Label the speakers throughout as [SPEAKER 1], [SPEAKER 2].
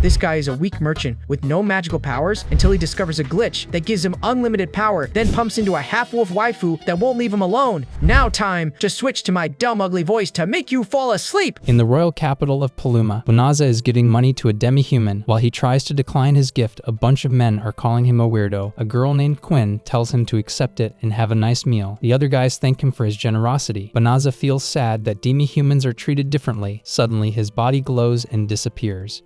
[SPEAKER 1] This guy is a weak merchant with no magical powers until he discovers a glitch that gives him unlimited power, then pumps into a half-wolf waifu that won't leave him alone. Now time to switch to my dumb ugly voice to make you fall asleep.
[SPEAKER 2] In the royal capital of Paluma, Banaza is giving money to a demi-human. While he tries to decline his gift, a bunch of men are calling him a weirdo. A girl named Quinn tells him to accept it and have a nice meal. The other guys thank him for his generosity. Banaza feels sad that demi-humans are treated differently. Suddenly, his body glows and disappears.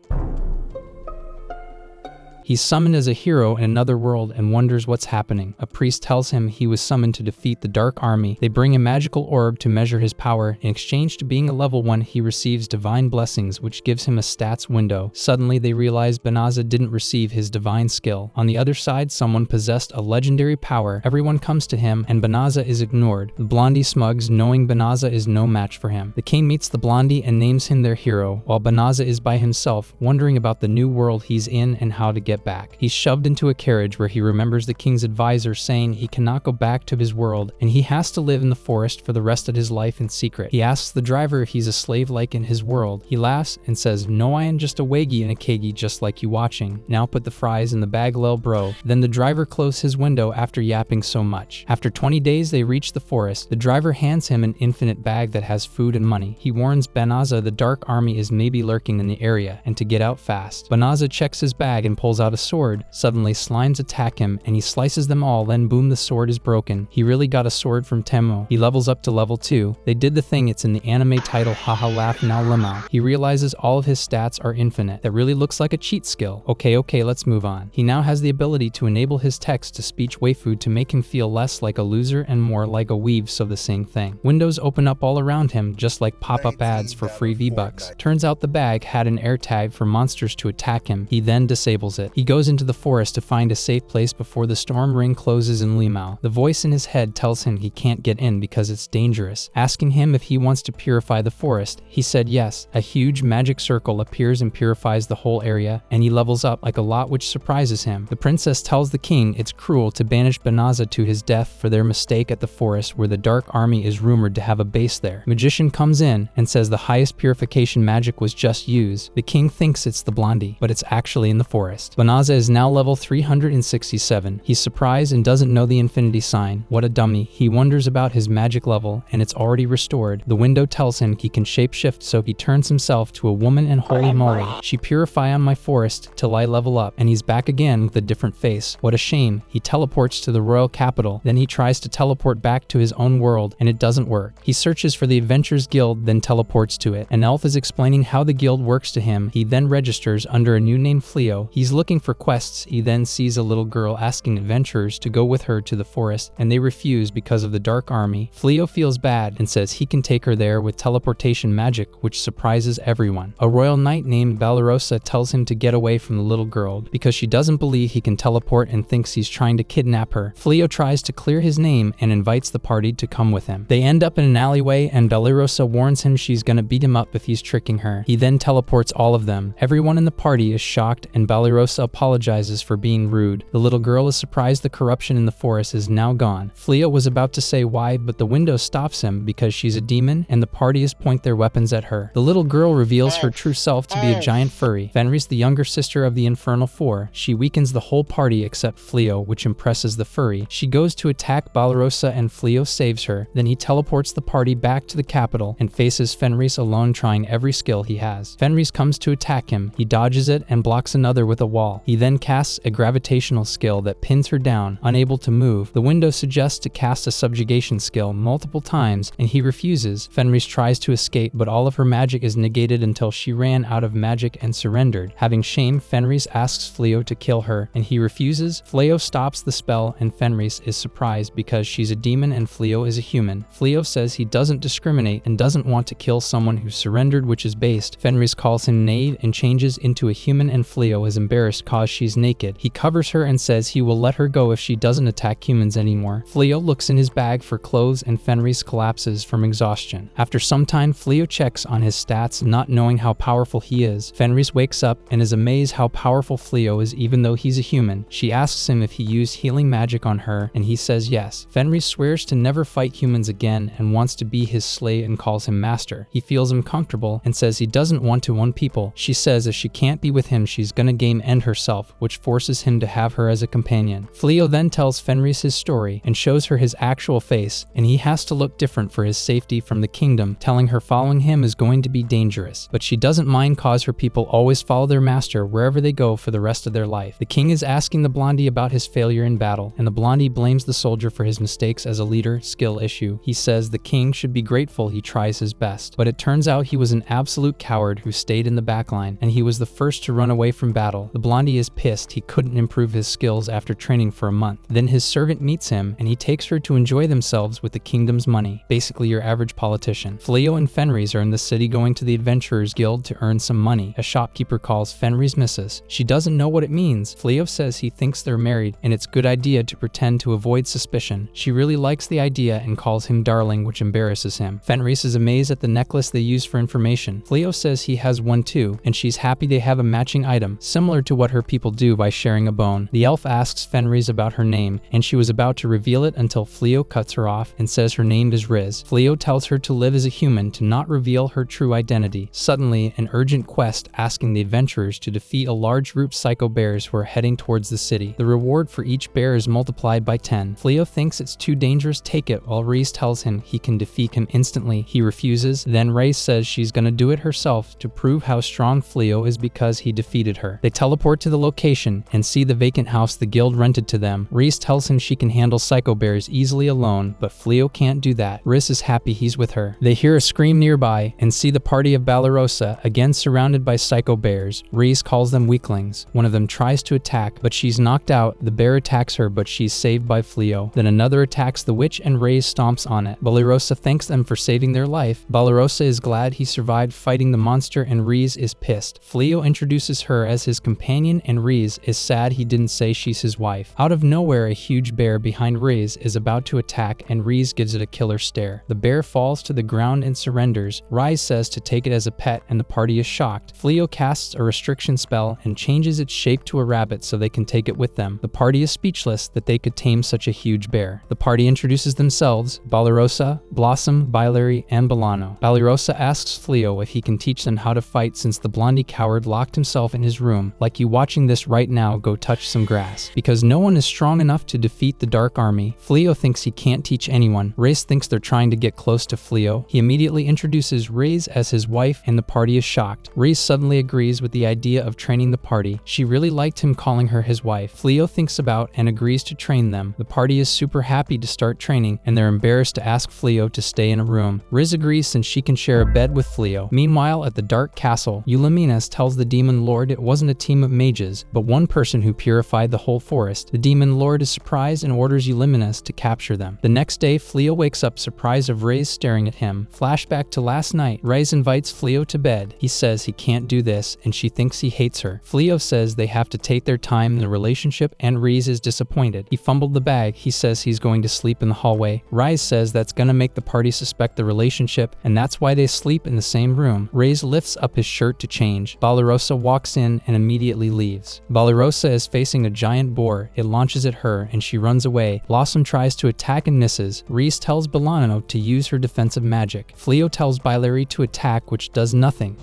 [SPEAKER 2] He's summoned as a hero in another world and wonders what's happening. A priest tells him he was summoned to defeat the Dark Army. They bring a magical orb to measure his power. In exchange to being a level 1, he receives divine blessings, which gives him a stats window. Suddenly, they realize Banaza didn't receive his divine skill. On the other side, someone possessed a legendary power. Everyone comes to him, and Banaza is ignored. The blondie smugs, knowing Banaza is no match for him. The king meets the blondie and names him their hero, while Banaza is by himself, wondering about the new world he's in and how to get back. He's shoved into a carriage where he remembers the king's advisor saying he cannot go back to his world and he has to live in the forest for the rest of his life in secret. He asks the driver if he's a slave like in his world. He laughs and says, "No, I am just a waggy and a kegi just like you watching. Now put the fries in the bag, lil bro." Then the driver closes his window after yapping so much. After 20 days they reach the forest. The driver hands him an infinite bag that has food and money. He warns Banaza the Dark Army is maybe lurking in the area and to get out fast. Banaza checks his bag and pulls out a sword. Suddenly slimes attack him and he slices them all, then boom, the sword is broken. He really got a sword from Temu. He levels up to level 2. They did the thing, it's in the anime title, haha laugh now lemao. He realizes all of his stats are infinite. That really looks like a cheat skill. Okay, let's move on. He now has the ability to enable his text-to-speech waifu to make him feel less like a loser and more like a weave, so the same thing. Windows open up all around him, just like pop-up ads for free V-Bucks. Turns out the bag had an air tag for monsters to attack him. He then disables it. He goes into the forest to find a safe place before the storm ring closes in Limao. The voice in his head tells him he can't get in because it's dangerous. Asking him if he wants to purify the forest, he said yes. A huge magic circle appears and purifies the whole area, and he levels up like a lot, which surprises him. The princess tells the king it's cruel to banish Banaza to his death for their mistake at the forest where the Dark Army is rumored to have a base there. Magician comes in and says the highest purification magic was just used. The king thinks it's the blondie, but it's actually in the forest. Banaza is now level 367. He's surprised and doesn't know the infinity sign. What a dummy. He wonders about his magic level and it's already restored. The window tells him he can shapeshift, so he turns himself to a woman and holy moly. She purify on my forest till I level up, and he's back again with a different face. What a shame. He teleports to the royal capital. Then he tries to teleport back to his own world and it doesn't work. He searches for the Adventurers Guild, then teleports to it. An elf is explaining how the guild works to him. He then registers under a new name, Fleo. He's looking for quests. He then sees a little girl asking adventurers to go with her to the forest, and they refuse because of the Dark Army. Fleo feels bad and says he can take her there with teleportation magic, which surprises everyone. A royal knight named Balarosa tells him to get away from the little girl because she doesn't believe he can teleport and thinks he's trying to kidnap her. Fleo tries to clear his name and invites the party to come with him. They end up in an alleyway and Balarosa warns him she's gonna beat him up if he's tricking her. He then teleports all of them. Everyone in the party is shocked and Balarosa apologizes for being rude. The little girl is surprised the corruption in the forest is now gone. Fleo was about to say why, but the window stops him because she's a demon and the parties point their weapons at her. The little girl reveals her true self to be a giant furry. Fenris, the younger sister of the Infernal Four. She weakens the whole party except Fleo, which impresses the furry. She goes to attack Balarosa and Fleo saves her. Then he teleports the party back to the capital and faces Fenris alone, trying every skill he has. Fenris comes to attack him. He dodges it and blocks another with a wall. He then casts a gravitational skill that pins her down, unable to move. The window suggests to cast a subjugation skill multiple times and he refuses. Fenris tries to escape, but all of her magic is negated until she ran out of magic and surrendered. Having shame, Fenris asks Fleo to kill her and he refuses. Fleo stops the spell and Fenris is surprised because she's a demon and Fleo is a human. Fleo says he doesn't discriminate and doesn't want to kill someone who surrendered, which is based. Fenris calls him naive and changes into a human and Fleo is embarrassed just cause she's naked. He covers her and says he will let her go if she doesn't attack humans anymore. Fleo looks in his bag for clothes and Fenris collapses from exhaustion. After some time, Fleo checks on his stats, not knowing how powerful he is. Fenris wakes up and is amazed how powerful Fleo is even though he's a human. She asks him if he used healing magic on her and he says yes. Fenris swears to never fight humans again and wants to be his slave and calls him master. He feels uncomfortable and says he doesn't want to own people. She says if she can't be with him, she's gonna game end herself, which forces him to have her as a companion. Fleo then tells Fenris his story and shows her his actual face, and he has to look different for his safety from the kingdom, telling her following him is going to be dangerous. But she doesn't mind cause her people always follow their master wherever they go for the rest of their life. The king is asking the blondie about his failure in battle, and the blondie blames the soldier for his mistakes as a leader skill issue. He says the king should be grateful he tries his best, but it turns out he was an absolute coward who stayed in the backline, and he was the first to run away from battle. The blondie is pissed he couldn't improve his skills after training for a month. Then his servant meets him, and he takes her to enjoy themselves with the kingdom's money. Basically your average politician. Fleo and Fenris are in the city going to the Adventurers Guild to earn some money. A shopkeeper calls Fenris Mrs. She doesn't know what it means. Fleo says he thinks they're married, and it's a good idea to pretend to avoid suspicion. She really likes the idea and calls him darling, which embarrasses him. Fenris is amazed at the necklace they use for information. Fleo says he has one too, and she's happy they have a matching item, similar to what her people do by sharing a bone. The elf asks Fenris about her name, and she was about to reveal it until Fleo cuts her off and says her name is Riz. Fleo tells her to live as a human, to not reveal her true identity. Suddenly, an urgent quest asking the adventurers to defeat a large group psycho bears who are heading towards the city. The reward for each bear is multiplied by 10. Fleo thinks it's too dangerous to take it, while Riz tells him he can defeat him instantly. He refuses. Then Riz says she's gonna do it herself to prove how strong Fleo is because he defeated her. They teleport to the location and see the vacant house the guild rented to them. Riz tells him she can handle psycho bears easily alone, but Fleo can't do that. Riz is happy he's with her. They hear a scream nearby and see the party of Balarosa again surrounded by psycho bears. Riz calls them weaklings. One of them tries to attack, but she's knocked out. The bear attacks her, but she's saved by Fleo. Then another attacks the witch and Riz stomps on it. Balarosa thanks them for saving their life. Balarosa is glad he survived fighting the monster and Riz is pissed. Fleo introduces her as his companion and Riz is sad he didn't say she's his wife. Out of nowhere, a huge bear behind Riz is about to attack and Riz gives it a killer stare. The bear falls to the ground and surrenders. Riz says to take it as a pet and the party is shocked. Fleo casts a restriction spell and changes its shape to a rabbit so they can take it with them. The party is speechless that they could tame such a huge bear. The party introduces themselves: Balarosa, Blossom, Bilary, and Balano. Balarosa asks Fleo if he can teach them how to fight since the blondie coward locked himself in his room. Like you watching this right now, go touch some grass. Because no one is strong enough to defeat the Dark Army, Fleo thinks he can't teach anyone. Riz thinks they're trying to get close to Fleo. He immediately introduces Riz as his wife and the party is shocked. Riz suddenly agrees with the idea of training the party. She really liked him calling her his wife. Fleo thinks about and agrees to train them. The party is super happy to start training and they're embarrassed to ask Fleo to stay in a room. Riz agrees since she can share a bed with Fleo. Meanwhile, at the Dark Castle, Eulaminas tells the Demon Lord it wasn't a team of mages, but one person who purified the whole forest. The Demon Lord is surprised and orders Eulaminas to capture them. The next day, Fleo wakes up surprised of Riz staring at him. Flashback to last night, Riz invites Fleo to bed. He says he can't do this and she thinks he hates her. Fleo says they have to take their time in the relationship and Riz is disappointed. He fumbled the bag. He says he's going to sleep in the hallway. Riz says that's gonna make the party suspect the relationship and that's why they sleep in the same room. Riz lifts up his shirt to change. Balarosa walks in and immediately leaves. Balarosa is facing a giant boar. It launches at her and she runs away. Blossom tries to attack and misses. Riz tells Balano to use her defensive magic. Fleo tells Bilary to attack, which does nothing.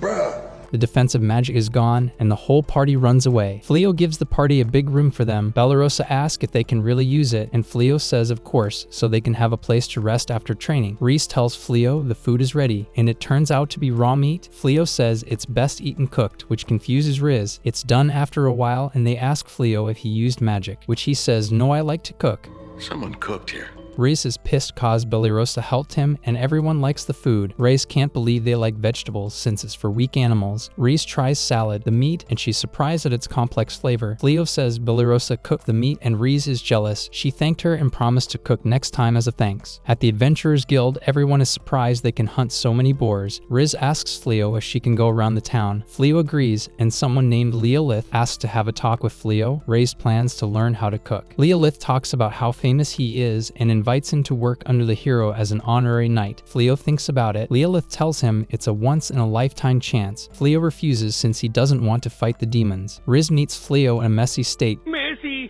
[SPEAKER 2] The defensive magic is gone, and the whole party runs away. Fleo gives the party a big room for them. Balarosa asks if they can really use it, and Fleo says of course, so they can have a place to rest after training. Riz tells Fleo the food is ready, and it turns out to be raw meat. Fleo says it's best eaten cooked, which confuses Riz. It's done after a while, and they ask Fleo if he used magic, which he says no, I like to cook.
[SPEAKER 3] Someone cooked here.
[SPEAKER 2] Riz is pissed cause Bellirosa helped him and everyone likes the food. Riz can't believe they like vegetables since it's for weak animals. Riz tries salad, the meat, and she's surprised at its complex flavor. Fleo says Bellirosa cooked the meat and Riz is jealous. She thanked her and promised to cook next time as a thanks. At the Adventurers Guild, everyone is surprised they can hunt so many boars. Riz asks Fleo if she can go around the town. Fleo agrees, and someone named Leolith asks to have a talk with Fleo. Riz plans to learn how to cook. Leolith talks about how famous he is and invites him to work under the hero as an honorary knight. Fleo thinks about it. Leolith tells him it's a once-in-a-lifetime chance. Fleo refuses since he doesn't want to fight the demons. Riz meets Fleo in a messy state.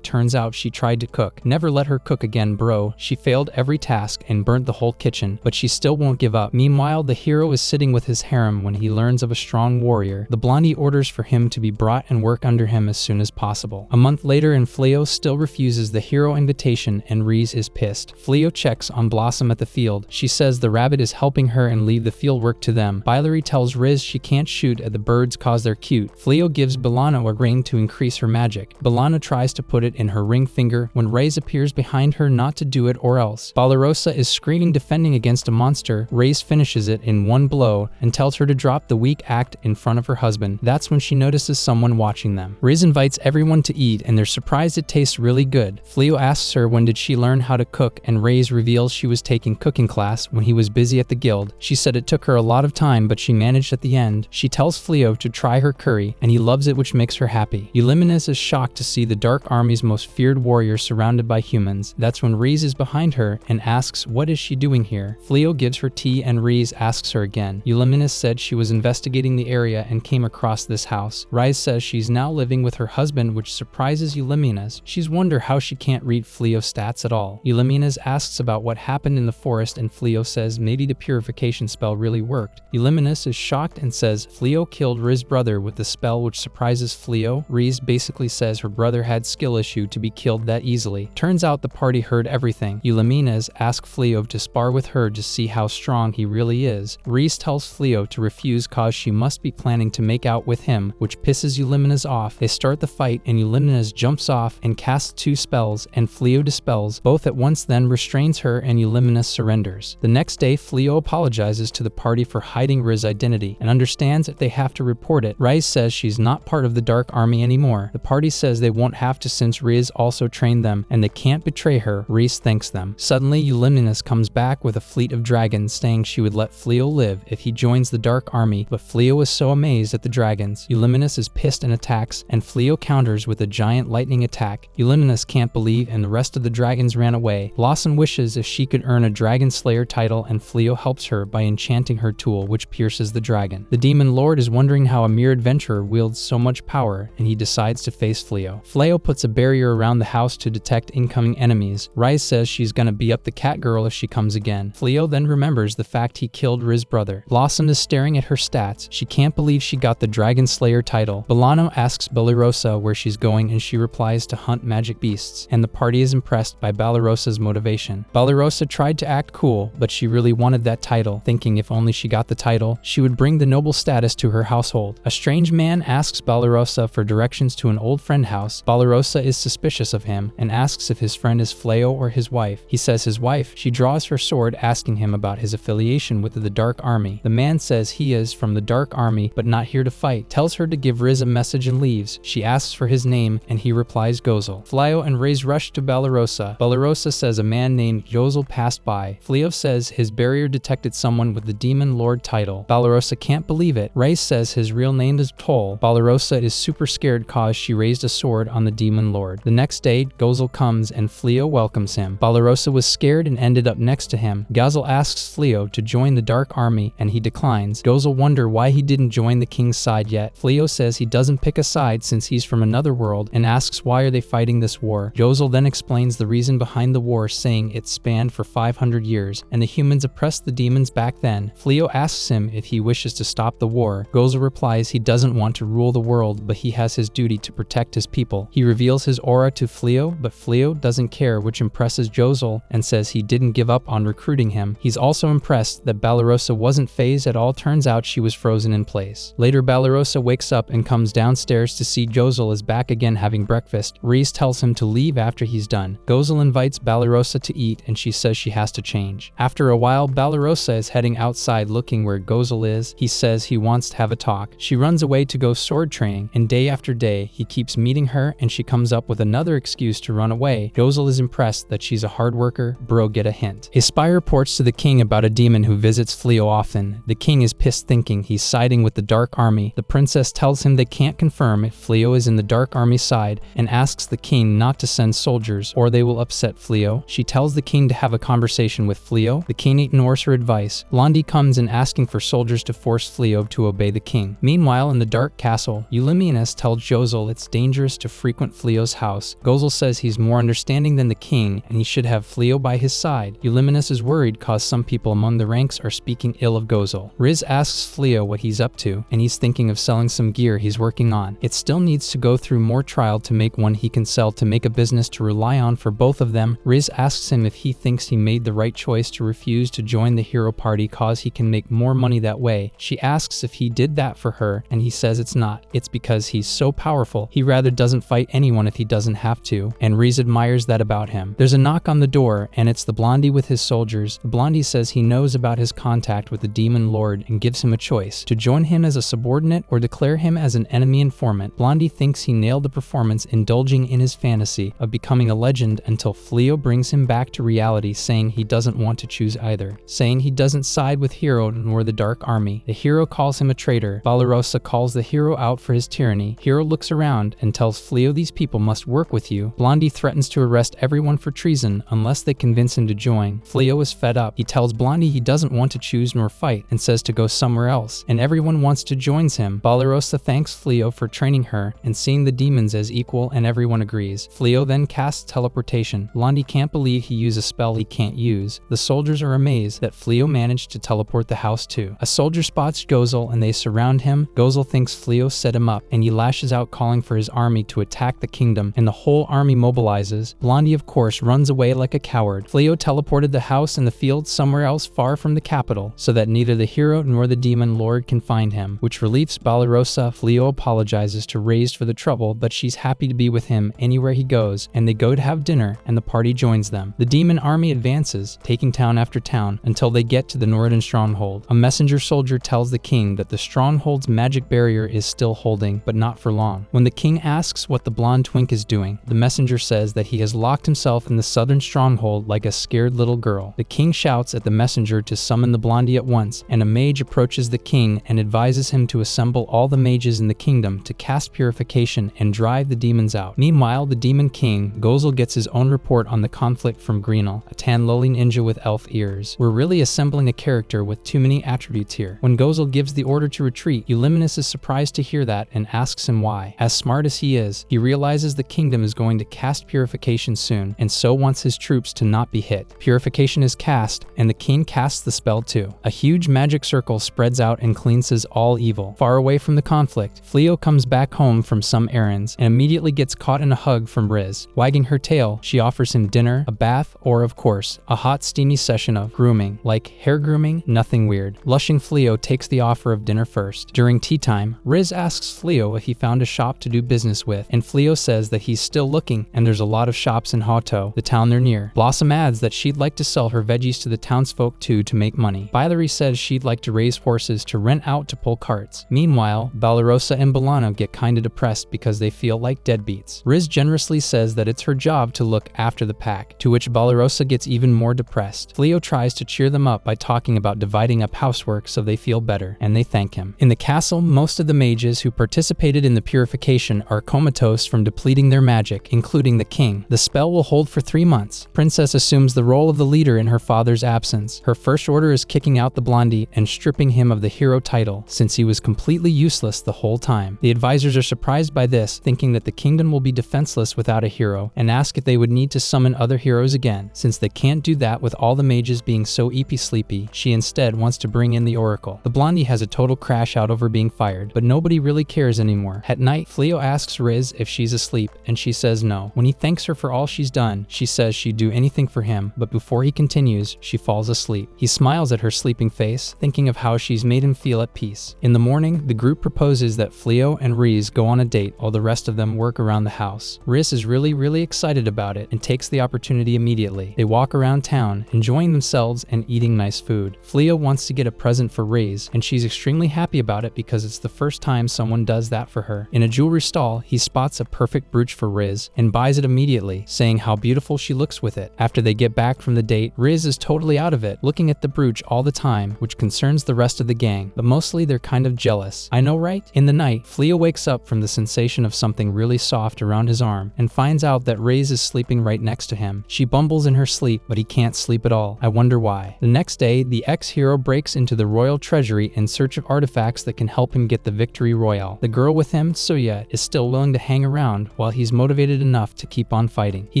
[SPEAKER 2] Turns out she tried to cook. Never let her cook again, bro. She failed every task and burnt the whole kitchen, but she still won't give up. Meanwhile, the hero is sitting with his harem when he learns of a strong warrior. The blondie orders for him to be brought and work under him as soon as possible. A month later, and Fleo still refuses the hero invitation, and Riz is pissed. Fleo checks on Blossom at the field. She says the rabbit is helping her and leave the field work to them. Bilary tells Riz she can't shoot at the birds cause they're cute. Fleo gives Belana a ring to increase her magic. Belana tries to put it in her ring finger when Riz appears behind her not to do it or else. Bellirosa is screaming defending against a monster. Riz finishes it in one blow and tells her to drop the weak act in front of her husband. That's when she notices someone watching them. Riz invites everyone to eat and they're surprised it tastes really good. Fleo asks her when did she learn how to cook and Riz reveals she was taking cooking class when he was busy at the guild. She said it took her a lot of time but she managed at the end. She tells Fleo to try her curry and he loves it which makes her happy. Euliminus is shocked to see the Dark Army's most feared warrior surrounded by humans. That's when Riz is behind her and asks what is she doing here. Fleo gives her tea and Riz asks her again. Euliminus said she was investigating the area and came across this house. Riz says she's now living with her husband which surprises Euliminus. She's wonder how she can't read Fleo's stats at all. Euliminus asks about what happened in the forest and Fleo says maybe the purification spell really worked. Euliminus is shocked and says Fleo killed Riz's brother with the spell which surprises Fleo. Riz basically says her brother had skill issue to be killed that easily. Turns out the party heard everything. Euliminus asks Fleo to spar with her to see how strong he really is. Riz tells Fleo to refuse cause she must be planning to make out with him, which pisses Euliminus off. They start the fight and Euliminus jumps off and casts 2 spells and Fleo dispels both at once then restrains her and Euliminus surrenders. The next day Fleo apologizes to the party for hiding Riz's identity and understands that they have to report it. Riz says she's not part of the Dark Army anymore. The party says they won't have to since Riz also trained them and they can't betray her. Riz thanks them. Suddenly Euliminus comes back with a fleet of dragons saying she would let Fleo live if he joins the Dark Army, but Fleo is so amazed at the dragons. Euliminus is pissed and attacks and Fleo counters with a giant lightning attack. Euliminus can't believe and the rest of the dragons ran away. Blossom wishes if she could earn a Dragon Slayer title and Fleo helps her by enchanting her tool which pierces the dragon. The Demon Lord is wondering how a mere adventurer wields so much power and he decides to face Fleo. Fleo puts a barrier around the house to detect incoming enemies. Riz says she's gonna be up the cat girl if she comes again. Fleo then remembers the fact he killed Riz's brother. Blossom is staring at her stats. She can't believe she got the Dragon Slayer title. Belano asks Bellirosa where she's going and she replies to hunt magic beasts, and the party is impressed by Bellirosa's motivation. Bellirosa tried to act cool, but she really wanted that title, thinking if only she got the title, she would bring the noble status to her household. A strange man asks Bellirosa for directions to an old friend house. Bellirosa is suspicious of him and asks if his friend is Fleo or his wife. He says his wife. She draws her sword asking him about his affiliation with the Dark Army. The man says he is from the Dark Army but not here to fight, tells her to give Riz a message and leaves. She asks for his name and he replies Gozel. Fleo and Riz rush to Bellirosa. Bellirosa says a man named Gozel passed by. Fleo says his barrier detected someone with the Demon Lord title. Bellirosa can't believe it. Riz says his real name is Toll. Bellirosa is super scared cause she raised a sword on the Demon Lord. The next day, Gozel comes and Fleo welcomes him. Bellirosa was scared and ended up next to him. Gozel asks Fleo to join the Dark Army and he declines. Gozel wonder why he didn't join the king's side yet. Fleo says he doesn't pick a side since he's from another world and asks why are they fighting this war. Gozel then explains the reason behind the war, saying it spanned for 500 years and the humans oppressed the demons back then. Fleo asks him if he wishes to stop the war. Gozel replies he doesn't want to rule the world but he has his duty to protect his people. He reveals his aura to Fleo, but Fleo doesn't care, which impresses Josel and says he didn't give up on recruiting him. He's also impressed that Balarosa wasn't phased at all. Turns out she was frozen in place. Later, Balarosa wakes up and comes downstairs to see Josel is back again having breakfast. Reese tells him to leave after he's done. Josel invites Balarosa to eat and she says she has to change. After a while, Balarosa is heading outside looking where Josel is. He says he wants to have a talk. She runs away to go sword training, and day after day, he keeps meeting her and she comes up with another excuse to run away. Josel is impressed that she's a hard worker. Bro get a hint. A spy reports to the king about a demon who visits Fleo often. The king is pissed, thinking he's siding with the Dark Army. The princess tells him they can't confirm if Fleo is in the Dark Army side and asks the king not to send soldiers or they will upset Fleo. She tells the king to have a conversation with Fleo. The king ignores her advice. Blondie comes in asking for soldiers to force Fleo to obey the king. Meanwhile, in the Dark Castle, Eulymianus tells Josel it's dangerous to frequent Fleo's house. Josel says he's more understanding than the king and he should have Fleo by his side. Eulymianus is worried cause some people among the ranks are speaking ill of Josel. Riz asks Fleo what he's up to and he's thinking of selling some gear he's working on. It still needs to go through more trial to make one he can sell to make a business to rely on for both of them. Riz asks him if he thinks he made the right choice to refuse to join the hero party cause he can make more money that way. She asks if he did that for her and he says it's not. It's because he's so powerful. He rather doesn't fight anyone if he doesn't have to, and Riz admires that about him. There's a knock on the door and it's the Blondie with his soldiers. The Blondie says he knows about his contact with the demon lord and gives him a choice to join him as a subordinate or declare him as an enemy informant. Blondie thinks he nailed the performance, indulging in his fantasy of becoming a legend until Fleo brings him back to reality, saying he doesn't want to choose either, saying he doesn't side with Hero nor the Dark Army. The hero calls him a traitor. Balarosa calls the hero out for his tyranny. Hero looks around and tells Fleo these people must work with you. Blondie threatens to arrest everyone for treason unless they convince him to join. Fleo is fed up. He tells Blondie he doesn't want to choose nor fight and says to go somewhere else, and everyone wants to join him. Balarosa thanks Fleo for training her and seeing the demons as equal, and everyone agrees. Fleo then casts teleportation. Blondie can't believe he used a spell he can't use. The soldiers are amazed that Fleo managed to teleport the house too. A soldier spots Josel and they surround him. Josel thinks Fleo set him up and he lashes out calling for his army to attack the kingdom, and the whole army mobilizes. Blondie of course runs away like a coward. Fleo teleported the house and the field somewhere else far from the capital so that neither the hero nor the demon lord can find him, which relieves Balarosa. Fleo apologizes to Raised for the trouble, but she's happy to be with him anywhere he goes, and they go to have dinner and the party joins them. The demon army advances, taking town after town until they get to the northern stronghold. A messenger soldier tells the king that the stronghold's magic barrier is still holding, but not for long. When the king asks what the blonde twink is doing, the messenger says that he has locked himself in the southern stronghold like a scared little girl. The king shouts at the messenger to summon the Blondie at once, and a mage approaches the king and advises him to assemble all the mages in the kingdom to cast purification and drive the demons out. Meanwhile, the demon king, Josel, gets his own report on the conflict from Greenel, a tan lowly ninja with elf ears. We're really assembling a character with too many attributes here. When Josel gives the order to retreat, Eulymianus is surprised to hear that and asks him why. As smart as he is, he realizes the kingdom is going to cast purification soon, and so wants his troops to not be hit. Purification is cast, and the king casts the spell too. A huge magic circle spreads out and cleanses all evil. Far away from the conflict, Fleo comes back home from some errands and immediately gets caught in a hug from Riz. Wagging her tail, she offers him dinner, a bath, or of course, a hot steamy session of grooming. Like hair grooming, nothing weird. Blushing Fleo takes the offer of dinner first. During tea time, Riz asks Fleo if he found a shop to do business with, and Fleo says that he's still looking and there's a lot of shops in Hato, the town they're near. Blossom adds that she'd like to sell her veggies to the townsfolk too to make money. Bilary says she'd like to raise horses to rent out to pull carts. Meanwhile, Balarosa and Bolano get kinda depressed because they feel like deadbeats. Riz generously says that it's her job to look after the pack, to which Balarosa gets even more depressed. Fleo tries to cheer them up by talking about dividing up housework so they feel better, and they thank him. In the castle, most of the mages who participated in the purification are comatose from depleting their magic, including the king. The spell will hold for 3 months. Princess assumes the role of the leader in her father's absence. Her first order is kicking out the Blondie and stripping him of the hero title, since he was completely useless the whole time. The advisors are surprised by this, thinking that the kingdom will be defenseless without a hero, and ask if they would need to summon other heroes again. Since they can't do that with all the mages being so eepy sleepy, she instead wants to bring in the Oracle. The Blondie has a total crash out over being fired, but nobody really cares anymore. At night, Fleo asks Riz if she's asleep, and she says no. When he thanks her for all she's done, she says she'd do anything for him, but before he continues, she falls asleep. He smiles at her sleeping face, thinking of how she's made him feel at peace. In the morning, the group proposes that Fleo and Riz go on a date while the rest of them work around the house. Riz is really excited about it and takes the opportunity immediately. They walk around town, enjoying themselves and eating nice food. Fleo wants to get a present for Riz, and she's extremely happy about it because it's the first time someone does that for her. In a jewelry stall, he spots a perfect brooch for Riz and buys it immediately, saying how beautiful she looks with it. After they get back from the date, Riz is totally out of it, looking at the brooch all the time, which concerns the rest of the gang, but mostly they're kind of jealous. I know, right? In the night, Fleo wakes up from the sensation of something really soft around his arm and finds out that Riz is sleeping right next to him. She bumbles in her sleep, but he can't sleep at all. I wonder why. The next day, the ex-hero breaks into the royal treasury in search of artifacts that can help him get the victory royale. The girl with him, Suya, is still willing to hang around while he's motivated enough to keep on fighting. He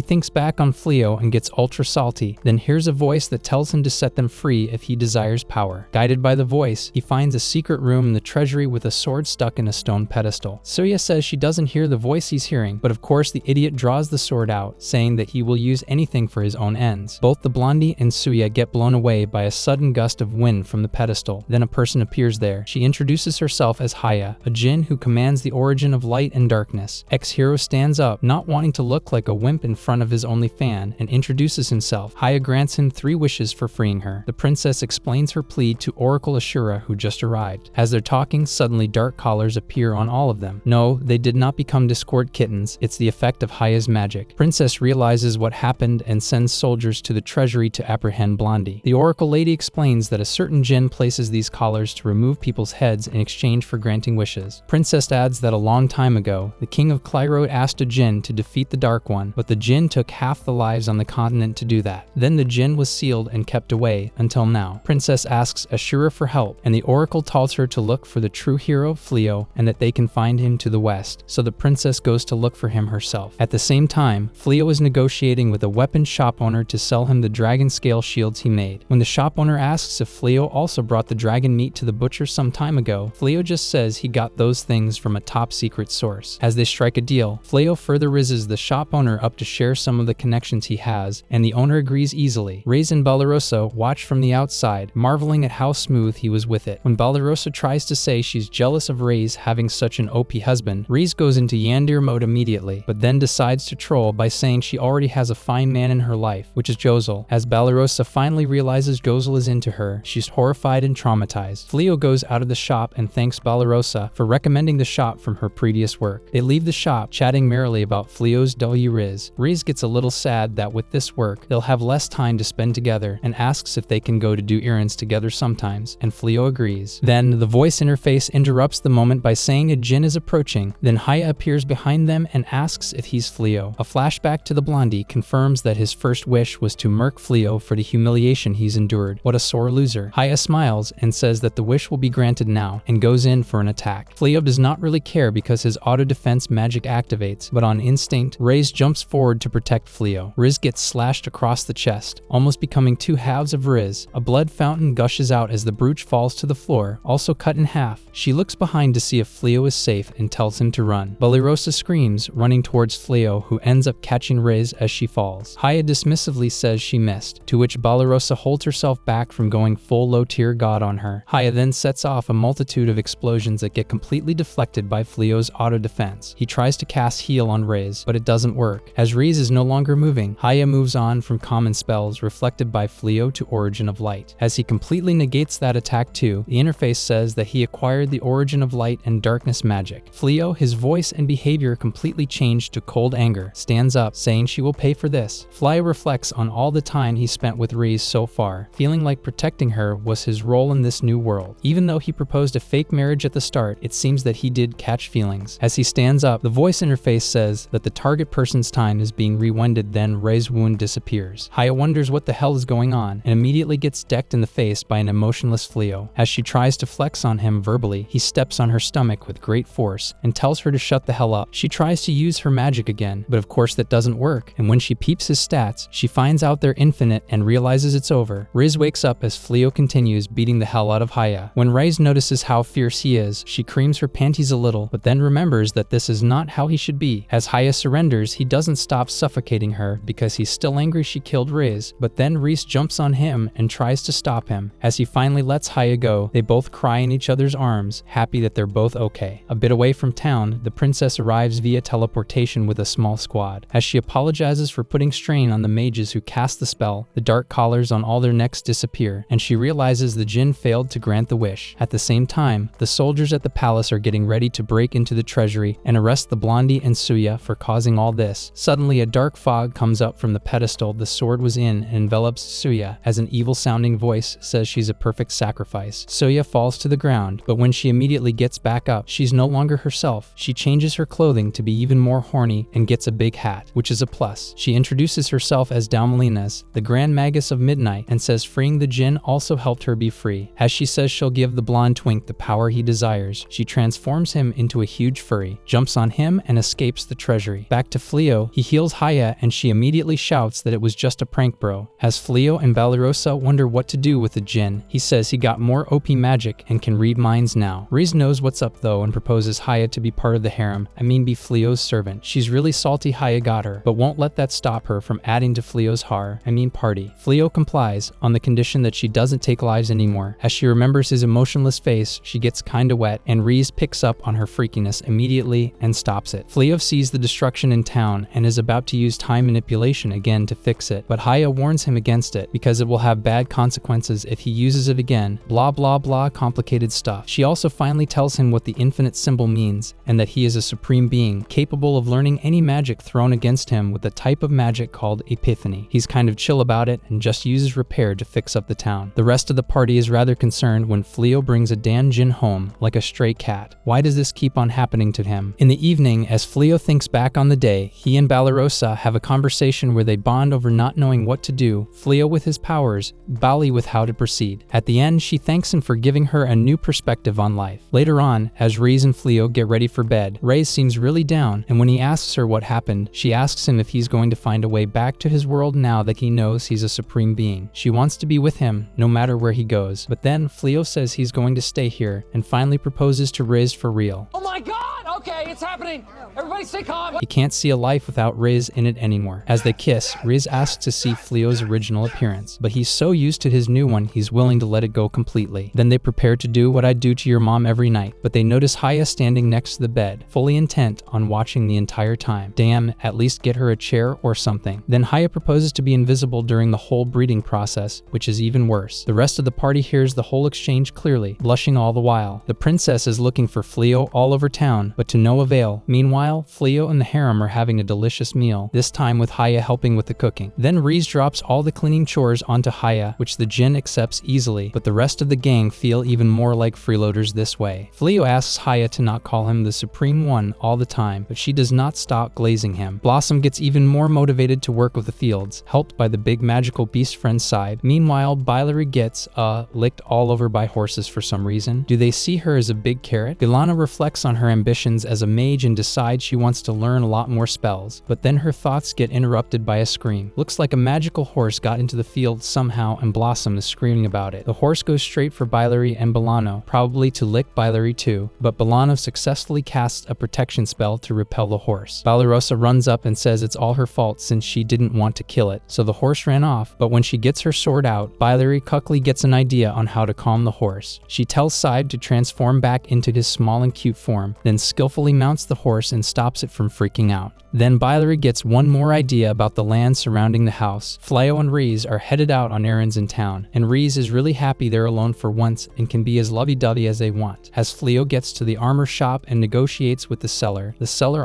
[SPEAKER 2] thinks back on Fleo and gets ultra salty, then hears a voice that tells him to set them free if he desires power. Guided by the voice, he finds a secret room in the treasury with a sword stuck in a stone pedestal. Suya says she doesn't hear the voice he's hearing, but of course the idiot draws the sword out, saying that he will use anything for his own ends. Both the blondie and Suya get blown away by a sudden gust of wind from the pedestal. Then a person appears there. She introduces herself as Haya, a djinn who commands the origin of light and darkness. Ex-hero stands up, not wanting to look like a wimp in front of his only fan, and introduces himself. Haya grants him 3 wishes for freeing her. The princess explains her plea to Oracle Ashura, who just arrived. As they're talking, suddenly dark collars appear on all of them. No, they did not become Discord kittens. It's the effect of Haya's magic. Princess realizes what happened and sends soldiers to the treasury to apprehend Blondie. The Oracle Lady explains that a certain djinn places these collars to remove people's heads in exchange for granting wishes. Princess adds that a long time ago, the king of Clyrode asked a djinn to defeat the Dark One, but the djinn took half the lives on the continent to do that. Then the djinn was sealed and kept away until now. Princess asks Ashura for help, and the Oracle tells her to look for the true hero, Fleo, and that they can find him to the west. So the princess goes to look for him herself. At the same time, Fleo is negotiating with a weapons shop owner to sell him the dragon scale shields he made. When the shop owner asks if Fleo also brought the dragon meat to the butcher some time ago, Fleo just says he got those things from a top secret source. As they strike a deal, Fleo further rizzes the shop owner up to share some of the connections he has, and the owner agrees easily. Reyes and Balarosa watch from the outside, marveling at how smooth he was with it. When Balarosa tries to say she's jealous of Reyes having such an OP husband, Reyes goes into Yandir mode immediately, but then decides to troll by saying she already has a fine man in her life, which is Jozel. As Balarosa finally realizes Jozel is into her, she's horrified and traumatized. Fleo goes out of the shop and thanks Balarosa for recommending the shop from her previous work. They leave the shop, chatting merrily about Fleo's W Riz. Riz gets a little sad that with this work, they'll have less time to spend together and asks if they can go to do errands together sometimes, and Fleo agrees. Then, the voice interface interrupts the moment by saying a djinn is approaching. Then Haya appears behind them and asks if he's Fleo. A flashback to the blondie confirms that his first wish was to murk Fleo for the humiliation he's endured. What a sore loser. Haya smiles and says that the wish will be granted now, and goes in for an attack. Fleo does not really care because his auto-defense magic activates, but on instinct, Reyes jumps forward to protect Fleo. Riz gets slashed across the chest, almost becoming 2 halves of Riz. A blood fountain gushes out as the brooch falls to the floor, also cut in half. She looks behind to see if Fleo is safe and tells him to run. Balirosa screams, running towards Fleo, who ends up catching Riz as she falls. Haya dismissively says she missed, to which Balirosa holds herself back from going full low-tier god on her. Haya then sets off a multitude of explosions that get completely deflected by Fleo's auto-defense. He tries to cast heal on Riz, but it doesn't work. As Riz is no longer moving, Haya moves on from common spells reflected by Fleo to Origin of Light. As he completely negates that attack too, the interface says that he acquired the Origin of Light and Darkness magic. Fleo, his voice and behavior completely changed to cold anger, stands up, saying she will pay for this. Flea reflects on all the time he spent with Riz so far, feeling like protecting her was his role in this new world. Even though he proposed a fake marriage at the start, it seems that he did catch feelings. As he stands up, the voice interface says that the target person's time is being rewinded, then Ray's wound disappears. Haya wonders what the hell is going on, and immediately gets decked in the face by an emotionless Fleo. As she tries to flex on him verbally, he steps on her stomach with great force and tells her to shut the hell up. She tries to use her magic again, but of course that doesn't work, and when she peeps his stats, she finds out they're infinite and realizes it's over. Riz wakes up as Fleo continues beating the hell out of Haya. When Riz notices how fierce he is, she creams her panties a little, but then remembers that this is not how he should should be. As Haya surrenders, he doesn't stop suffocating her because he's still angry she killed Riz, but then Riz jumps on him and tries to stop him. As he finally lets Haya go, they both cry in each other's arms, happy that they're both okay. A bit away from town, the princess arrives via teleportation with a small squad. As she apologizes for putting strain on the mages who cast the spell, the dark collars on all their necks disappear, and she realizes the djinn failed to grant the wish. At the same time, the soldiers at the palace are getting ready to break into the treasury and arrest the blondie and Suya for causing all this. Suddenly, a dark fog comes up from the pedestal the sword was in and envelops Suya as an evil-sounding voice says she's a perfect sacrifice. Suya falls to the ground, but when she immediately gets back up, she's no longer herself. She changes her clothing to be even more horny and gets a big hat, which is a plus. She introduces herself as Dalmalinas, the Grand Magus of Midnight, and says freeing the djinn also helped her be free. As she says she'll give the blonde twink the power he desires, she transforms him into a huge furry, jumps on him, and escapes the treasury. Back to Fleo, he heals Haya and she immediately shouts that it was just a prank bro. As Fleo and Balarosa wonder what to do with the djinn, he says he got more OP magic and can read minds now. Riz knows what's up though and proposes Haya to be part of the harem, be Fleo's servant. She's really salty Haya got her, but won't let that stop her from adding to Fleo's party. Fleo complies on the condition that she doesn't take lives anymore. As she remembers his emotionless face, she gets kinda wet and Riz picks up on her freakiness immediately and stops it. Fleo sees the destruction in town and is about to use time manipulation again to fix it, but Haya warns him against it because it will have bad consequences if he uses it again. Blah blah blah complicated stuff. She also finally tells him what the infinite symbol means and that he is a supreme being capable of learning any magic thrown against him with a type of magic called epiphany. He's kind of chill about it and just uses repair to fix up the town. The rest of the party is rather concerned when Fleo brings a Dan Jin home like a stray cat. Why does this keep on happening to him? In the evening, as Fleo thinks back on the day, he and Balarosa have a conversation where they bond over not knowing what to do, Fleo with his powers, Bali with how to proceed. At the end, she thanks him for giving her a new perspective on life. Later on, as Riz and Fleo get ready for bed, Riz seems really down, and when he asks her what happened, she asks him if he's going to find a way back to his world now that he knows he's a supreme being. She wants to be with him, no matter where he goes, but then Fleo says he's going to stay here, and finally proposes to Riz for real.
[SPEAKER 3] Oh my god! Okay, it's happening! Everybody stay calm!
[SPEAKER 2] He can't see a life without Riz in it anymore. As they kiss, Riz asks to see Fleo's original appearance, but he's so used to his new one he's willing to let it go completely. Then they prepare to do what I do to your mom every night, but they notice Haya standing next to the bed, fully intent on watching the entire time. Damn, at least get her a chair or something. Then Haya proposes to be invisible during the whole breeding process, which is even worse. The rest of the party hears the whole exchange clearly, blushing all the while. The princess is looking for Fleo all over town, but to no avail. Meanwhile, Fleo and the harem are having a delicious meal, this time with Haya helping with the cooking. Then Riz drops all the cleaning chores onto Haya, which the djinn accepts easily, but the rest of the gang feel even more like freeloaders this way. Fleo asks Haya to not call him the Supreme One all the time, but she does not stop glazing him. Blossom gets even more motivated to work with the fields, helped by the big magical beast friend side. Meanwhile, Bilary gets, licked all over by horses for some reason. Do they see her as a big carrot? Ilana reflects on her ambitions as a mage and decides she wants to learn a lot more spells, but then her thoughts get interrupted by a scream. Looks like a magical horse got into the field somehow and Blossom is screaming about it. The horse goes straight for Bilary and Bolano, probably to lick Bilary too, but Bolano successfully casts a protection spell to repel the horse. Balarosa runs up and says it's all her fault since she didn't want to kill it, so the horse ran off, but when she gets her sword out, Bilary quickly gets an idea on how to calm the horse. She tells Side to transform back into his small and cute form, then skillfully mounts the horse and stops it from freaking out. Then Bilary gets one more idea about the land surrounding the house. Fleo and Riz are headed out on errands in town, and Riz is really happy they're alone for once and can be as lovey-dovey as they want. As Fleo gets to the armor shop and negotiates with the seller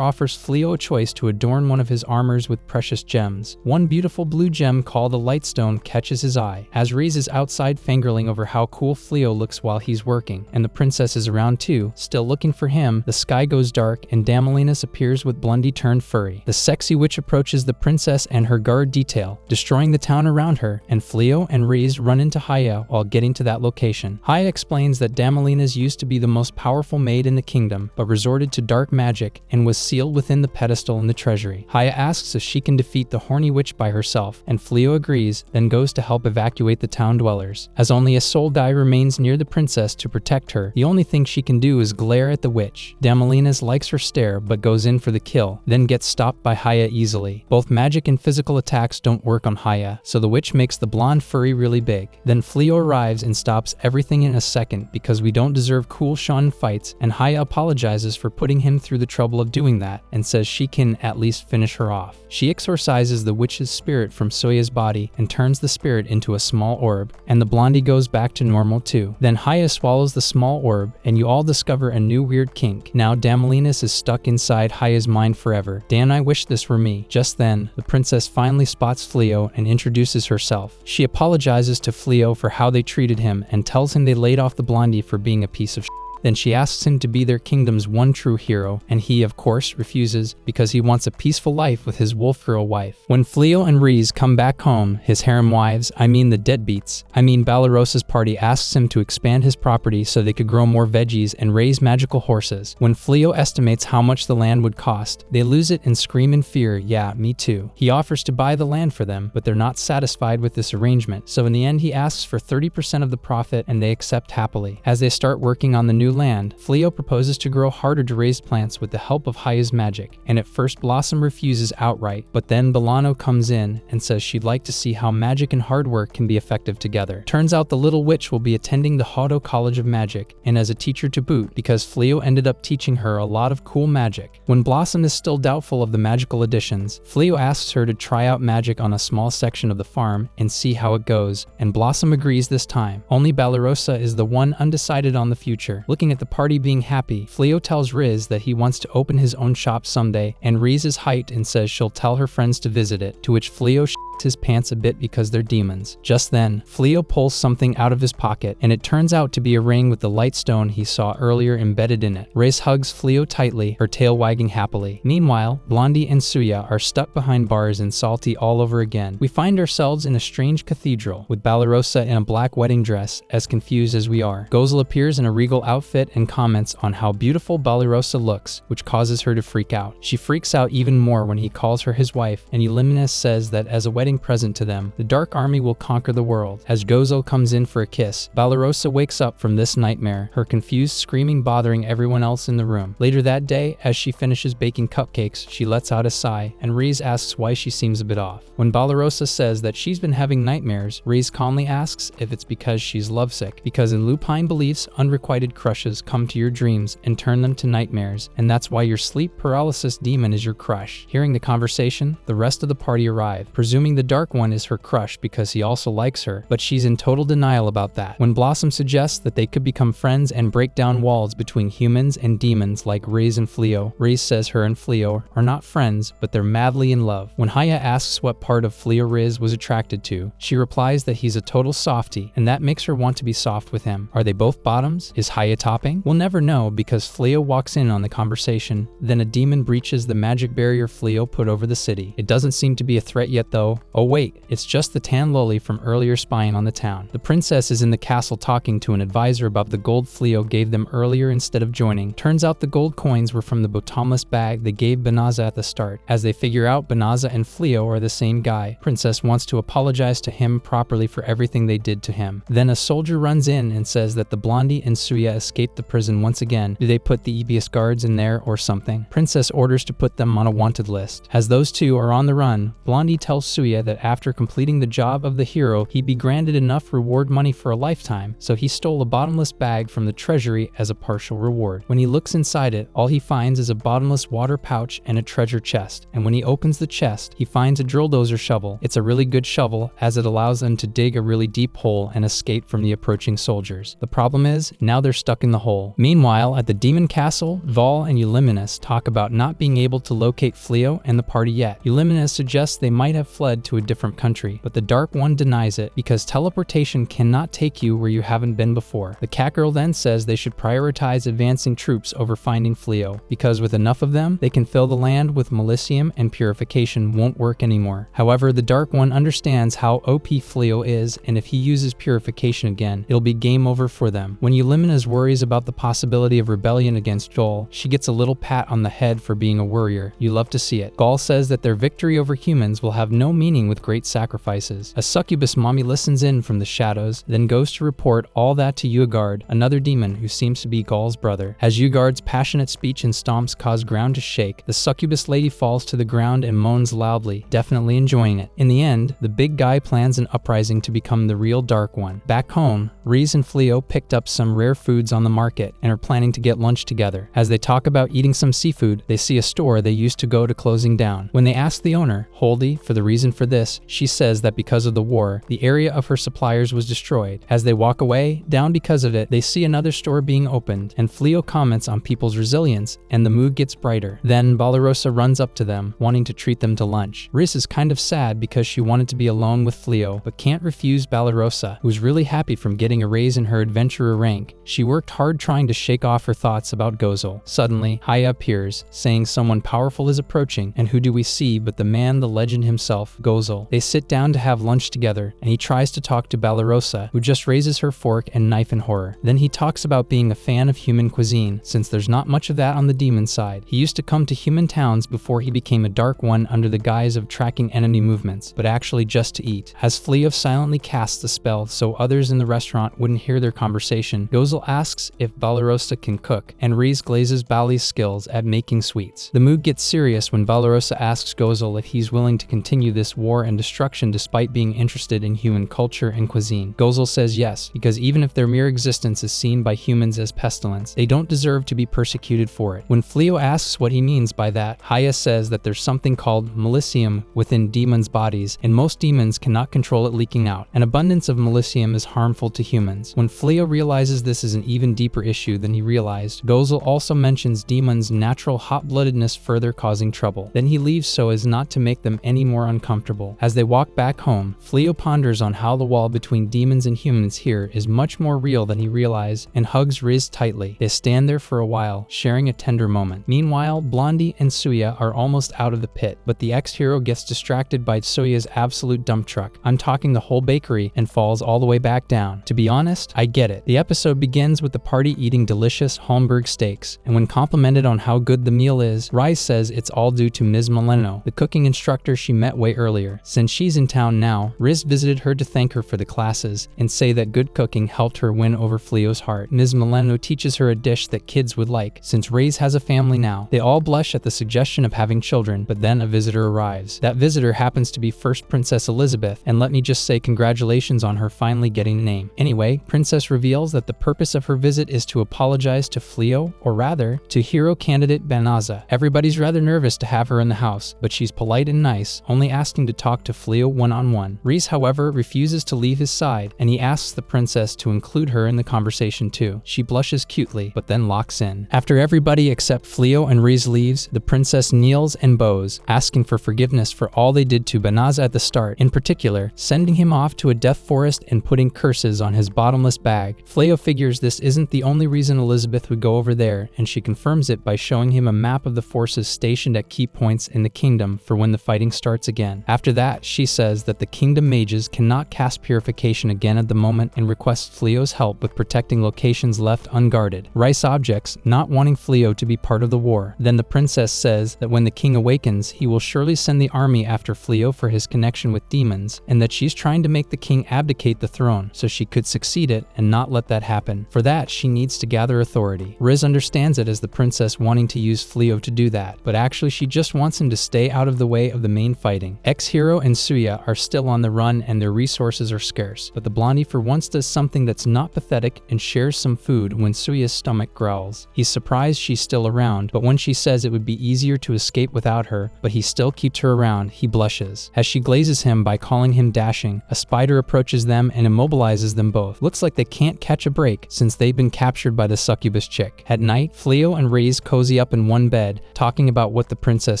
[SPEAKER 2] offers Fleo a choice to adorn one of his armors with precious gems. One beautiful blue gem called the Lightstone catches his eye. As Riz is outside fangirling over how cool Fleo looks while he's working, and the princess is around too, still looking for him, the sky goes dark and Damalinas appears with Blondie turned fur furry. The sexy witch approaches the princess and her guard detail, destroying the town around her, and Fleo and Riz run into Haya while getting to that location. Haya explains that Damalina's used to be the most powerful maid in the kingdom, but resorted to dark magic and was sealed within the pedestal in the treasury. Haya asks if she can defeat the horny witch by herself, and Fleo agrees, then goes to help evacuate the town dwellers. As only a soul guy remains near the princess to protect her, the only thing she can do is glare at the witch. Damalina's likes her stare but goes in for the kill, then gets stopped by Haya easily. Both magic and physical attacks don't work on Haya, so the witch makes the blonde furry really big. Then Fleo arrives and stops everything in a second because we don't deserve cool shonen fights, and Haya apologizes for putting him through the trouble of doing that and says she can at least finish her off. She exorcises the witch's spirit from Soya's body and turns the spirit into a small orb, and the blondie goes back to normal too. Then Haya swallows the small orb, and you all discover a new weird kink. Now Damalinas is stuck inside Haya's mind forever. Dan, I wish this were me. Just then, the princess finally spots Fleo and introduces herself. She apologizes to Fleo for how they treated him and tells him they laid off the blondie for being a piece of shit. Then she asks him to be their kingdom's one true hero, and he, of course, refuses because he wants a peaceful life with his wolf girl wife. When Fleo and Riz come back home, his harem wives, the deadbeats, Balarosa's party asks him to expand his property so they could grow more veggies and raise magical horses. When Fleo estimates how much the land would cost, they lose it and scream in fear, yeah, me too. He offers to buy the land for them, but they're not satisfied with this arrangement, so in the end he asks for 30% of the profit and they accept happily. As they start working on the new land, Fleo proposes to grow harder to raise plants with the help of Haya's magic, and at first Blossom refuses outright, but then Bolano comes in and says she'd like to see how magic and hard work can be effective together. Turns out the little witch will be attending the Hodo College of Magic, and as a teacher to boot, because Fleo ended up teaching her a lot of cool magic. When Blossom is still doubtful of the magical additions, Fleo asks her to try out magic on a small section of the farm and see how it goes, and Blossom agrees this time. Only Balarosa is the one undecided on the future. Looking at the party being happy, Fleo tells Riz that he wants to open his own shop someday, and Riz is hyped and says she'll tell her friends to visit it, to which Fleo his pants a bit because they're demons. Just then, Fleo pulls something out of his pocket, and it turns out to be a ring with the light stone he saw earlier embedded in it. Riz hugs Fleo tightly, her tail wagging happily. Meanwhile, Blondie and Suya are stuck behind bars in Salty all over again. We find ourselves in a strange cathedral, with Balarosa in a black wedding dress, as confused as we are. Gozel appears in a regal outfit and comments on how beautiful Balarosa looks, which causes her to freak out. She freaks out even more when he calls her his wife, and Illuminus says that as a wedding present to them, the Dark Army will conquer the world. As Gozel comes in for a kiss, Balarosa wakes up from this nightmare, her confused screaming bothering everyone else in the room. Later that day, as she finishes baking cupcakes, she lets out a sigh, and Riz asks why she seems a bit off. When Balarosa says that she's been having nightmares, Riz calmly asks if it's because she's lovesick, because in Lupine beliefs, unrequited crushes come to your dreams and turn them to nightmares, and that's why your sleep paralysis demon is your crush. Hearing the conversation, the rest of the party arrive, presuming the Dark One is her crush because he also likes her, but she's in total denial about that. When Blossom suggests that they could become friends and break down walls between humans and demons like Riz and Fleo, Riz says her and Fleo are not friends, but they're madly in love. When Haya asks what part of Fleo Riz was attracted to, she replies that he's a total softie, and that makes her want to be soft with him. Are they both bottoms? Is Haya topping? We'll never know because Fleo walks in on the conversation, then a demon breaches the magic barrier Fleo put over the city. It doesn't seem to be a threat yet though. Oh wait, it's just the tan loli from earlier spying on the town. The princess is in the castle talking to an advisor about the gold Fleo gave them earlier instead of joining. Turns out the gold coins were from the bottomless bag they gave Banaza at the start. As they figure out Banaza and Fleo are the same guy, Princess wants to apologize to him properly for everything they did to him. Then a soldier runs in and says that the Blondie and Suya escaped the prison once again. Do they put the EBS guards in there or something? Princess orders to put them on a wanted list. As those two are on the run, Blondie tells Suya that after completing the job of the hero, he'd be granted enough reward money for a lifetime, so he stole a bottomless bag from the treasury as a partial reward. When he looks inside it, all he finds is a bottomless water pouch and a treasure chest, and when he opens the chest, he finds a drill dozer shovel. It's a really good shovel, as it allows them to dig a really deep hole and escape from the approaching soldiers. The problem is, now they're stuck in the hole. Meanwhile, at the demon castle, Vol and Euliminus talk about not being able to locate Fleo and the party yet. Euliminus suggests they might have fled to a different country, but the Dark One denies it because teleportation cannot take you where you haven't been before. The cat girl then says they should prioritize advancing troops over finding Fleo, because with enough of them, they can fill the land with malissium and purification won't work anymore. However, the Dark One understands how OP Fleo is, and if he uses purification again, it'll be game over for them. When Yulimina's worries about the possibility of rebellion against Joel, she gets a little pat on the head for being a warrior. You love to see it. Gaul says that their victory over humans will have no meaning with great sacrifices. A succubus mommy listens in from the shadows, then goes to report all that to Ugard, another demon who seems to be Gaul's brother. As Ugard's passionate speech and stomps cause ground to shake, the succubus lady falls to the ground and moans loudly, definitely enjoying it. In the end, the big guy plans an uprising to become the real Dark One. Back home, Reese and Fleo picked up some rare foods on the market and are planning to get lunch together. As they talk about eating some seafood, they see a store they used to go to closing down. When they ask the owner, Holdy, for the reason for this, she says that because of the war, the area of her suppliers was destroyed. As they walk away, down because of it, they see another store being opened, and Fleo comments on people's resilience, and the mood gets brighter. Then Balarosa runs up to them, wanting to treat them to lunch. Riz is kind of sad because she wanted to be alone with Fleo, but can't refuse Balarosa, who's really happy from getting a raise in her adventurer rank. She worked hard trying to shake off her thoughts about Gozel. Suddenly, Haya appears, saying someone powerful is approaching, and who do we see but the man, the legend himself, Gozel. They sit down to have lunch together, and he tries to talk to Balarosa, who just raises her fork and knife in horror. Then he talks about being a fan of human cuisine, since there's not much of that on the demon side. He used to come to human towns before he became a Dark One under the guise of tracking enemy movements, but actually just to eat. As Fleo silently casts the spell so others in the restaurant wouldn't hear their conversation, Gozel asks if Balarosa can cook, and Reese glazes Bali's skills at making sweets. The mood gets serious when Balarosa asks Gozel if he's willing to continue this war and destruction despite being interested in human culture and cuisine. Gozel says yes, because even if their mere existence is seen by humans as pestilence, they don't deserve to be persecuted for it. When Fleo asks what he means by that, Haya says that there's something called malissium within demons' bodies, and most demons cannot control it leaking out. An abundance of malissium is harmful to humans. When Fleo realizes this is an even deeper issue than he realized, Gozel also mentions demons' natural hot-bloodedness further causing trouble. Then he leaves so as not to make them any more uncomfortable. As they walk back home, Fleo ponders on how the wall between demons and humans here is much more real than he realized and hugs Riz tightly. They stand there for a while, sharing a tender moment. Meanwhile, Blondie and Suya are almost out of the pit, but the ex-hero gets distracted by Suya's absolute dump truck. I'm talking the whole bakery, and falls all the way back down. To be honest, I get it. The episode begins with the party eating delicious Holmberg steaks, and when complimented on how good the meal is, Rise says it's all due to Ms. Mileno, the cooking instructor she met way earlier. Since she's in town now, Riz visited her to thank her for the classes and say that good cooking helped her win over Fleo's heart. Ms. Mileno teaches her a dish that kids would like, since Riz has a family now. They all blush at the suggestion of having children, but then a visitor arrives. That visitor happens to be First Princess Elizabeth, and let me just say congratulations on her finally getting a name. Anyway, Princess reveals that the purpose of her visit is to apologize to Fleo, or rather, to hero candidate Banaza. Everybody's rather nervous to have her in the house, but she's polite and nice, only asking to talk to Fleo one-on-one. Reese, however, refuses to leave his side, and he asks the princess to include her in the conversation too. She blushes cutely, but then locks in. After everybody except Fleo and Reese leaves, the princess kneels and bows, asking for forgiveness for all they did to Banaza at the start, in particular, sending him off to a death forest and putting curses on his bottomless bag. Fleo figures this isn't the only reason Elizabeth would go over there, and she confirms it by showing him a map of the forces stationed at key points in the kingdom for when the fighting starts again. After that, she says that the kingdom mages cannot cast purification again at the moment and requests Fleo's help with protecting locations left unguarded. Rice objects, not wanting Fleo to be part of the war. Then the princess says that when the king awakens, he will surely send the army after Fleo for his connection with demons, and that she's trying to make the king abdicate the throne so she could succeed it and not let that happen. For that, she needs to gather authority. Riz understands it as the princess wanting to use Fleo to do that, but actually she just wants him to stay out of the way of the main fighting. Ex-hero and Suya are still on the run and their resources are scarce, but the blondie for once does something that's not pathetic and shares some food when Suya's stomach growls. He's surprised she's still around, but when she says it would be easier to escape without her, but he still keeps her around, he blushes. As she glazes him by calling him dashing, a spider approaches them and immobilizes them both. Looks like they can't catch a break since they've been captured by the succubus chick. At night, Fleo and Reyes cozy up in one bed, talking about what the princess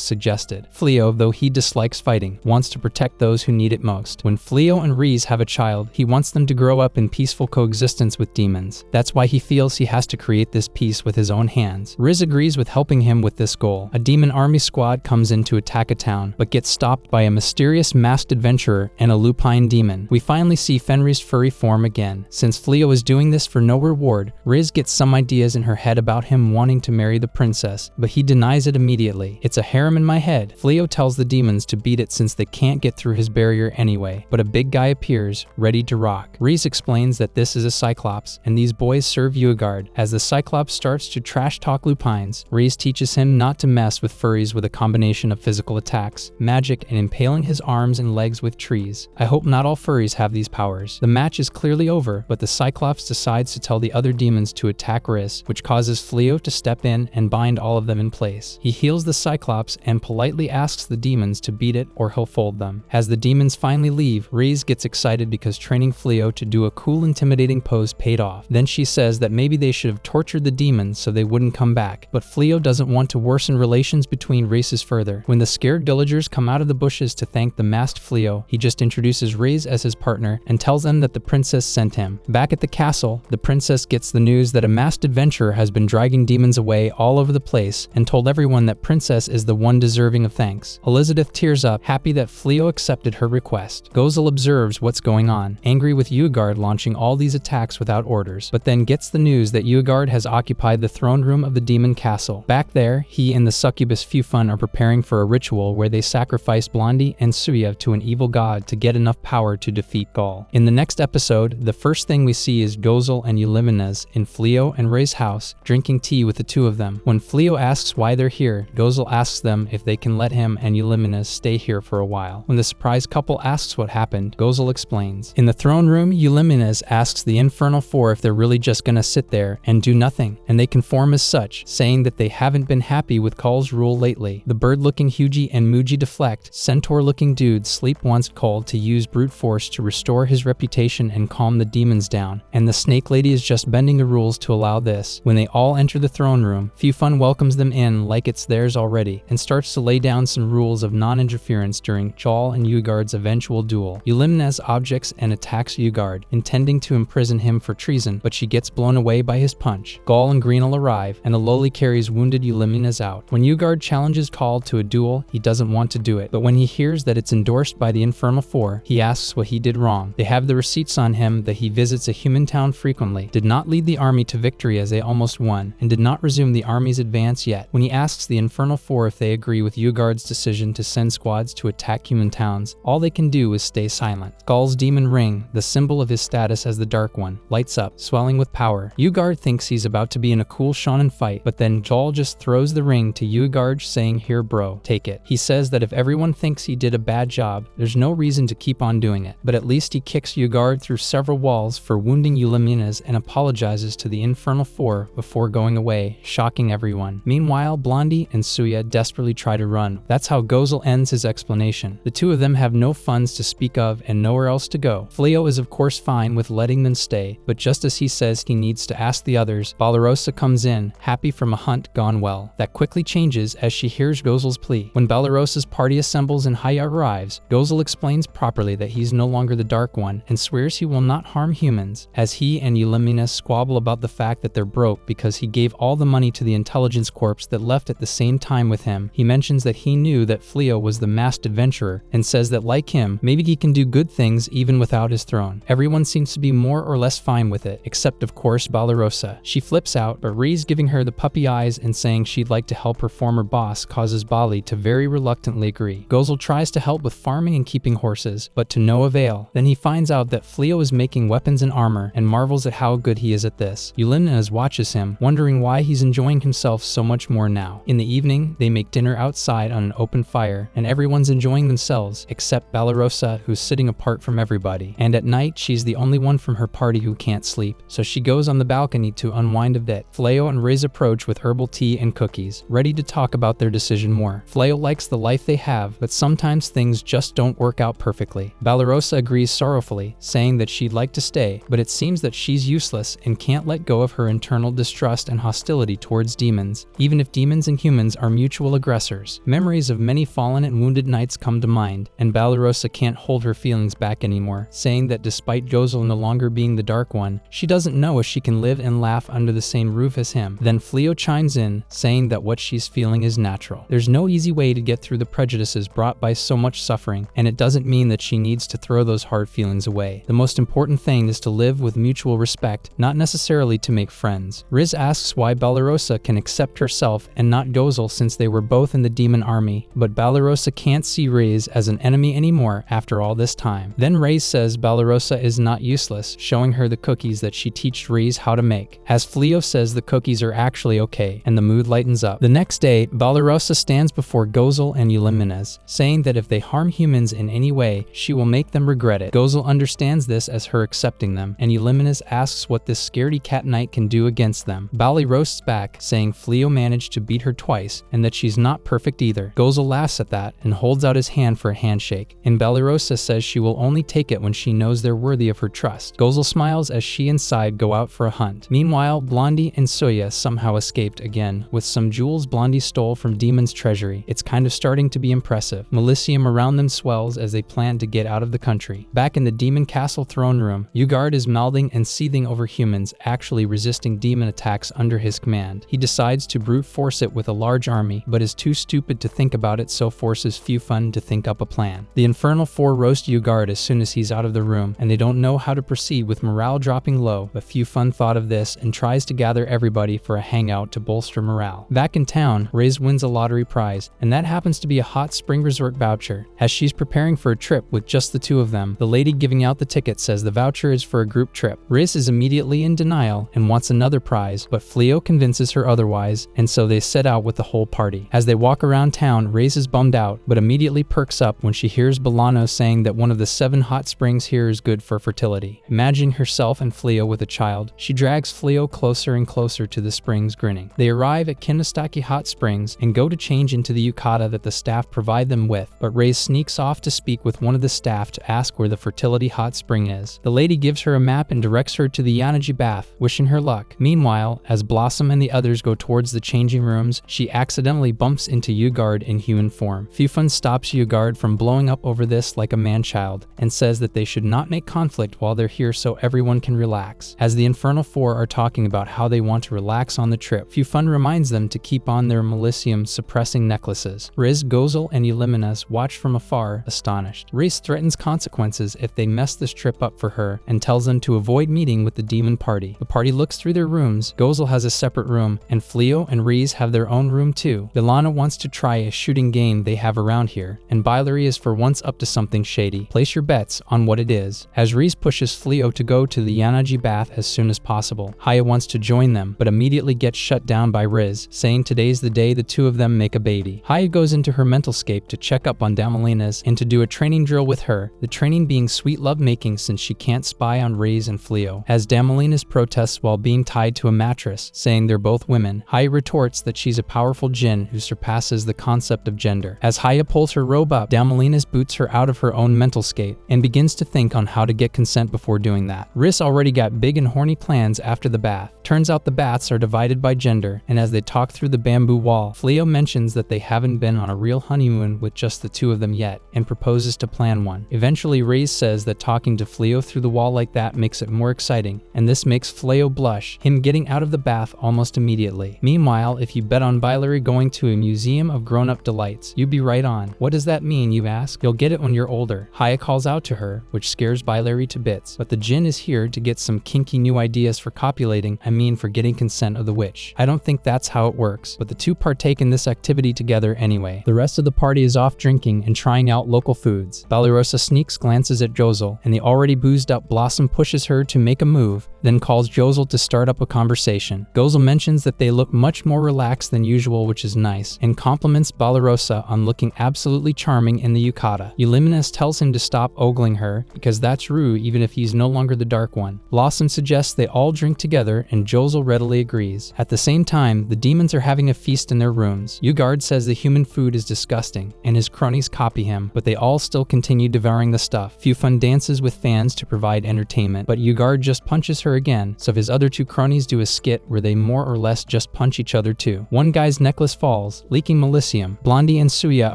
[SPEAKER 2] suggested. Fleo, though he dislikes fighting, wants wants to protect those who need it most. When Fleo and Riz have a child, he wants them to grow up in peaceful coexistence with demons. That's why he feels he has to create this peace with his own hands. Riz agrees with helping him with this goal. A demon army squad comes in to attack a town, but gets stopped by a mysterious masked adventurer and a lupine demon. We finally see Fenrir's furry form again. Since Fleo is doing this for no reward, Riz gets some ideas in her head about him wanting to marry the princess, but he denies it immediately. It's a harem in my head. Fleo tells the demons to beat it since they can't get through his barrier anyway, but a big guy appears, ready to rock. Riz explains that this is a Cyclops, and these boys serve Uegard. As the Cyclops starts to trash talk lupines, Riz teaches him not to mess with furries with a combination of physical attacks, magic, and impaling his arms and legs with trees. I hope not all furries have these powers. The match is clearly over, but the Cyclops decides to tell the other demons to attack Riz, which causes Fleo to step in and bind all of them in place. He heals the Cyclops and politely asks the demons to beat it or he'll fold them. As the demons finally leave, Riz gets excited because training Fleo to do a cool intimidating pose paid off. Then she says that maybe they should have tortured the demons so they wouldn't come back, but Fleo doesn't want to worsen relations between races further. When the scared villagers come out of the bushes to thank the masked Fleo, he just introduces Riz as his partner and tells them that the princess sent him. Back at the castle, the princess gets the news that a masked adventurer has been dragging demons away all over the place and told everyone that Princess is the one deserving of thanks. Elizabeth tears up, happy that Fleo accepted her request. Gozel observes what's going on, angry with Uegard launching all these attacks without orders, but then gets the news that Uegard has occupied the throne room of the demon castle. Back there, he and the succubus Fufun are preparing for a ritual where they sacrifice Blondie and Suya to an evil god to get enough power to defeat Gaul. In the next episode, the first thing we see is Gozel and Eulimenes in Fleo and Ray's house, drinking tea with the two of them. When Fleo asks why they're here, Gozel asks them if they can let him and Eulimenes stay here for a while. When the surprise couple asks what happened, Gozel explains. In the throne room, Eulimenes asks the Infernal Four if they're really just gonna sit there and do nothing, and they conform as such, saying that they haven't been happy with Kull's rule lately. The bird-looking Huji and Muji deflect. Centaur-looking dude Sleep wants Kull to use brute force to restore his reputation and calm the demons down, and the Snake Lady is just bending the rules to allow this. When they all enter the throne room, Fufun welcomes them in like it's theirs already, and starts to lay down some rules of non-interference during Gaul and Uegard's eventual duel. Eulimenes objects and attacks Uegard, intending to imprison him for treason, but she gets blown away by his punch. Gaul and Greenel arrive, and the lowly carries wounded Eulimenes out. When Uegard challenges Gaul to a duel, he doesn't want to do it, but when he hears that it's endorsed by the Infernal Four, he asks what he did wrong. They have the receipts on him that he visits a human town frequently, did not lead the army to victory as they almost won, and did not resume the army's advance yet. When he asks the Infernal Four if they agree with Uegard's decision to send squads to attack human towns, all they can do is stay silent. Gaul's demon ring, the symbol of his status as the Dark One, lights up, swelling with power. Uegard thinks he's about to be in a cool shonen fight, but then Gaul just throws the ring to Uegard saying, "Here bro, take it." He says that if everyone thinks he did a bad job, there's no reason to keep on doing it, but at least he kicks Uegard through several walls for wounding Eulimenes and apologizes to the Infernal Four before going away, shocking everyone. Meanwhile, Blondie and Suya desperately try to run. That's how Gozel ends his explanation. The two of them have no funds to speak of and nowhere else to go. Fleo is of course fine with letting them stay, but just as he says he needs to ask the others, Balarosa comes in, happy from a hunt gone well. That quickly changes as she hears Gozel's plea. When Balarosa's party assembles and Haya arrives, Gozel explains properly that he's no longer the Dark One and swears he will not harm humans, as he and Eulimenes squabble about the fact that they're broke because he gave all the money to the intelligence corps that left at the same time with him. He mentions that he knew that Fleo was the masked adventurer and says that like him, maybe he can do good things even without his throne. Everyone seems to be more or less fine with it, except of course Balarosa. She flips out, but Riz giving her the puppy eyes and saying she'd like to help her former boss causes Bali to very reluctantly agree. Gozel tries to help with farming and keeping horses, but to no avail. Then he finds out that Fleo is making weapons and armor and marvels at how good he is at this. Eulimenes watches him, wondering why he's enjoying himself so much more now. In the evening, they make dinner outside on an open fire, and everyone's enjoying themselves, except Balarosa, who's sitting apart from everybody. And at night, she's the only one from her party who can't sleep, so she goes on the balcony to unwind a bit. Fleo and Riz approach with herbal tea and cookies, ready to talk about their decision more. Fleo likes the life they have, but sometimes things just don't work out perfectly. Balarosa agrees sorrowfully, saying that she'd like to stay, but it seems that she's useless and can't let go of her internal distrust and hostility towards demons, even if demons and humans are mutual aggressors. Memories of many fallen and wounded knights come come to mind, and Balarosa can't hold her feelings back anymore, saying that despite Gozel no longer being the Dark One, she doesn't know if she can live and laugh under the same roof as him. Then Fleo chimes in, saying that what she's feeling is natural. There's no easy way to get through the prejudices brought by so much suffering, and it doesn't mean that she needs to throw those hard feelings away. The most important thing is to live with mutual respect, not necessarily to make friends. Riz asks why Balarosa can accept herself and not Gozel since they were both in the demon army, but Balarosa can't see Reyes as an enemy anymore after all this time. Then Reyes says Balarosa is not useless, showing her the cookies that she teached Reyes how to make. As Fleo says the cookies are actually okay, and the mood lightens up. The next day, Balarosa stands before Gozel and Eulimenes, saying that if they harm humans in any way, she will make them regret it. Gozel understands this as her accepting them, and Eulimenes asks what this scaredy cat knight can do against them. Bali roasts back, saying Fleo managed to beat her twice, and that she's not perfect either. Gozel laughs at that, and holds out his hand for a handshake, and Balarosa says she will only take it when she knows they're worthy of her trust. Gozel smiles as she and Side go out for a hunt. Meanwhile, Blondie and Soya somehow escaped again, with some jewels Blondie stole from Demon's treasury. It's kind of starting to be impressive. Malissium around them swells as they plan to get out of the country. Back in the Demon Castle throne room, Ugard is mouthing and seething over humans actually resisting demon attacks under his command. He decides to brute force it with a large army, but is too stupid to think about it, so forces Fufun to think up a plan. The Infernal Four roast Ugard as soon as he's out of the room, and they don't know how to proceed with morale dropping low, but Fufun thought of this and tries to gather everybody for a hangout to bolster morale. Back in town, Reyes wins a lottery prize, and that happens to be a hot spring resort voucher. As she's preparing for a trip with just the two of them, the lady giving out the ticket says the voucher is for a group trip. Reyes is immediately in denial and wants another prize, but Fleo convinces her otherwise, and so they set out with the whole party. As they walk around town, Reyes is bummed out, but immediately perks up when she hears Bolano saying that one of the 7 hot springs here is good for fertility. Imagining herself and Fleo with a child, she drags Fleo closer and closer to the springs, grinning. They arrive at Kinostaki Hot Springs and go to change into the yukata that the staff provide them with, but Reyes sneaks off to speak with one of the staff to ask where the fertility hot spring is. The lady gives her a map and directs her to the Yanaji bath, wishing her luck. Meanwhile, as Blossom and the others go towards the changing rooms, she accidentally bumps into Ugard in human form. Fufun stops Ugard from blowing up over this like a man-child, and says that they should not make conflict while they're here so everyone can relax. As the Infernal Four are talking about how they want to relax on the trip, Fufun reminds them to keep on their malissium suppressing necklaces. Riz, Gozel, and Eulimenes watch from afar, astonished. Reyes threatens consequences if they mess this trip up for her, and tells them to avoid meeting with the demon party. The party looks through their rooms. Gozel has a separate room, and Fleo and Reyes have their own room too. Ilana wants to try a shooting game they have around here, and Bilary is for once up to something shady. Place your bets on what it is. As Reyes pushes Fleo to go to the Yanaji bath as soon as possible, Haya wants to join them, but immediately gets shut down by Riz, saying today's the day the two of them make a baby. Haya goes into her mental scape to check up on Damalina's and to do a training drill with her, the training being sweet love-making since she can't spy on Reyes and Fleo. As Damalina's protests while being tied to a mattress, saying they're both women, Haya retorts that she's a powerful djinn who surpasses the concept of gender. As Haya pulls her robe up, Damalina's boots her out of her own mental scape and begins to think on how to get consent before doing that. Riz already got big and horny plans after the bath. Turns out the baths are divided by gender, and as they talk through the bamboo wall, Fleo mentions that they haven't been on a real honeymoon with just the two of them yet, and proposes to plan one. Eventually, Reyes says that talking to Fleo through the wall like that makes it more exciting, and this makes Fleo blush, him getting out of the bath almost immediately. Meanwhile, if you bet on Bilary going to a museum of grown-up delights, you'd be right on. What does that mean, you ask? You'll get it when you're older. Haya calls out to her, which scares Bilary to bits, but the djinn is here to get some kinky new ideas for copulating, for getting consent of the witch. I don't think that's how it works, but the two partake in this activity together anyway. The rest of the party is off drinking and trying out local foods. Balarosa sneaks glances at Gozel, and the already boozed up Blossom pushes her to make a move, then calls Gozel to start up a conversation. Gozel mentions that they look much more relaxed than usual, which is nice, and compliments Balarosa on looking absolutely charming in the yukata. Eulimenes tells him to stop ogling her, because that's Rue even if he's no longer the Dark One. Blossom suggests they all drink together, and Gozel readily agrees. At the same time, the demons are having a feast in their rooms. Ugard says the human food is disgusting, and his cronies copy him, but they all still continue devouring the stuff. Fufun dances with fans to provide entertainment, but Ugard just punches her again, so his other two cronies do a skit where they more or less just punch each other too. One guy's necklace falls, leaking malissium. Blondie and Suya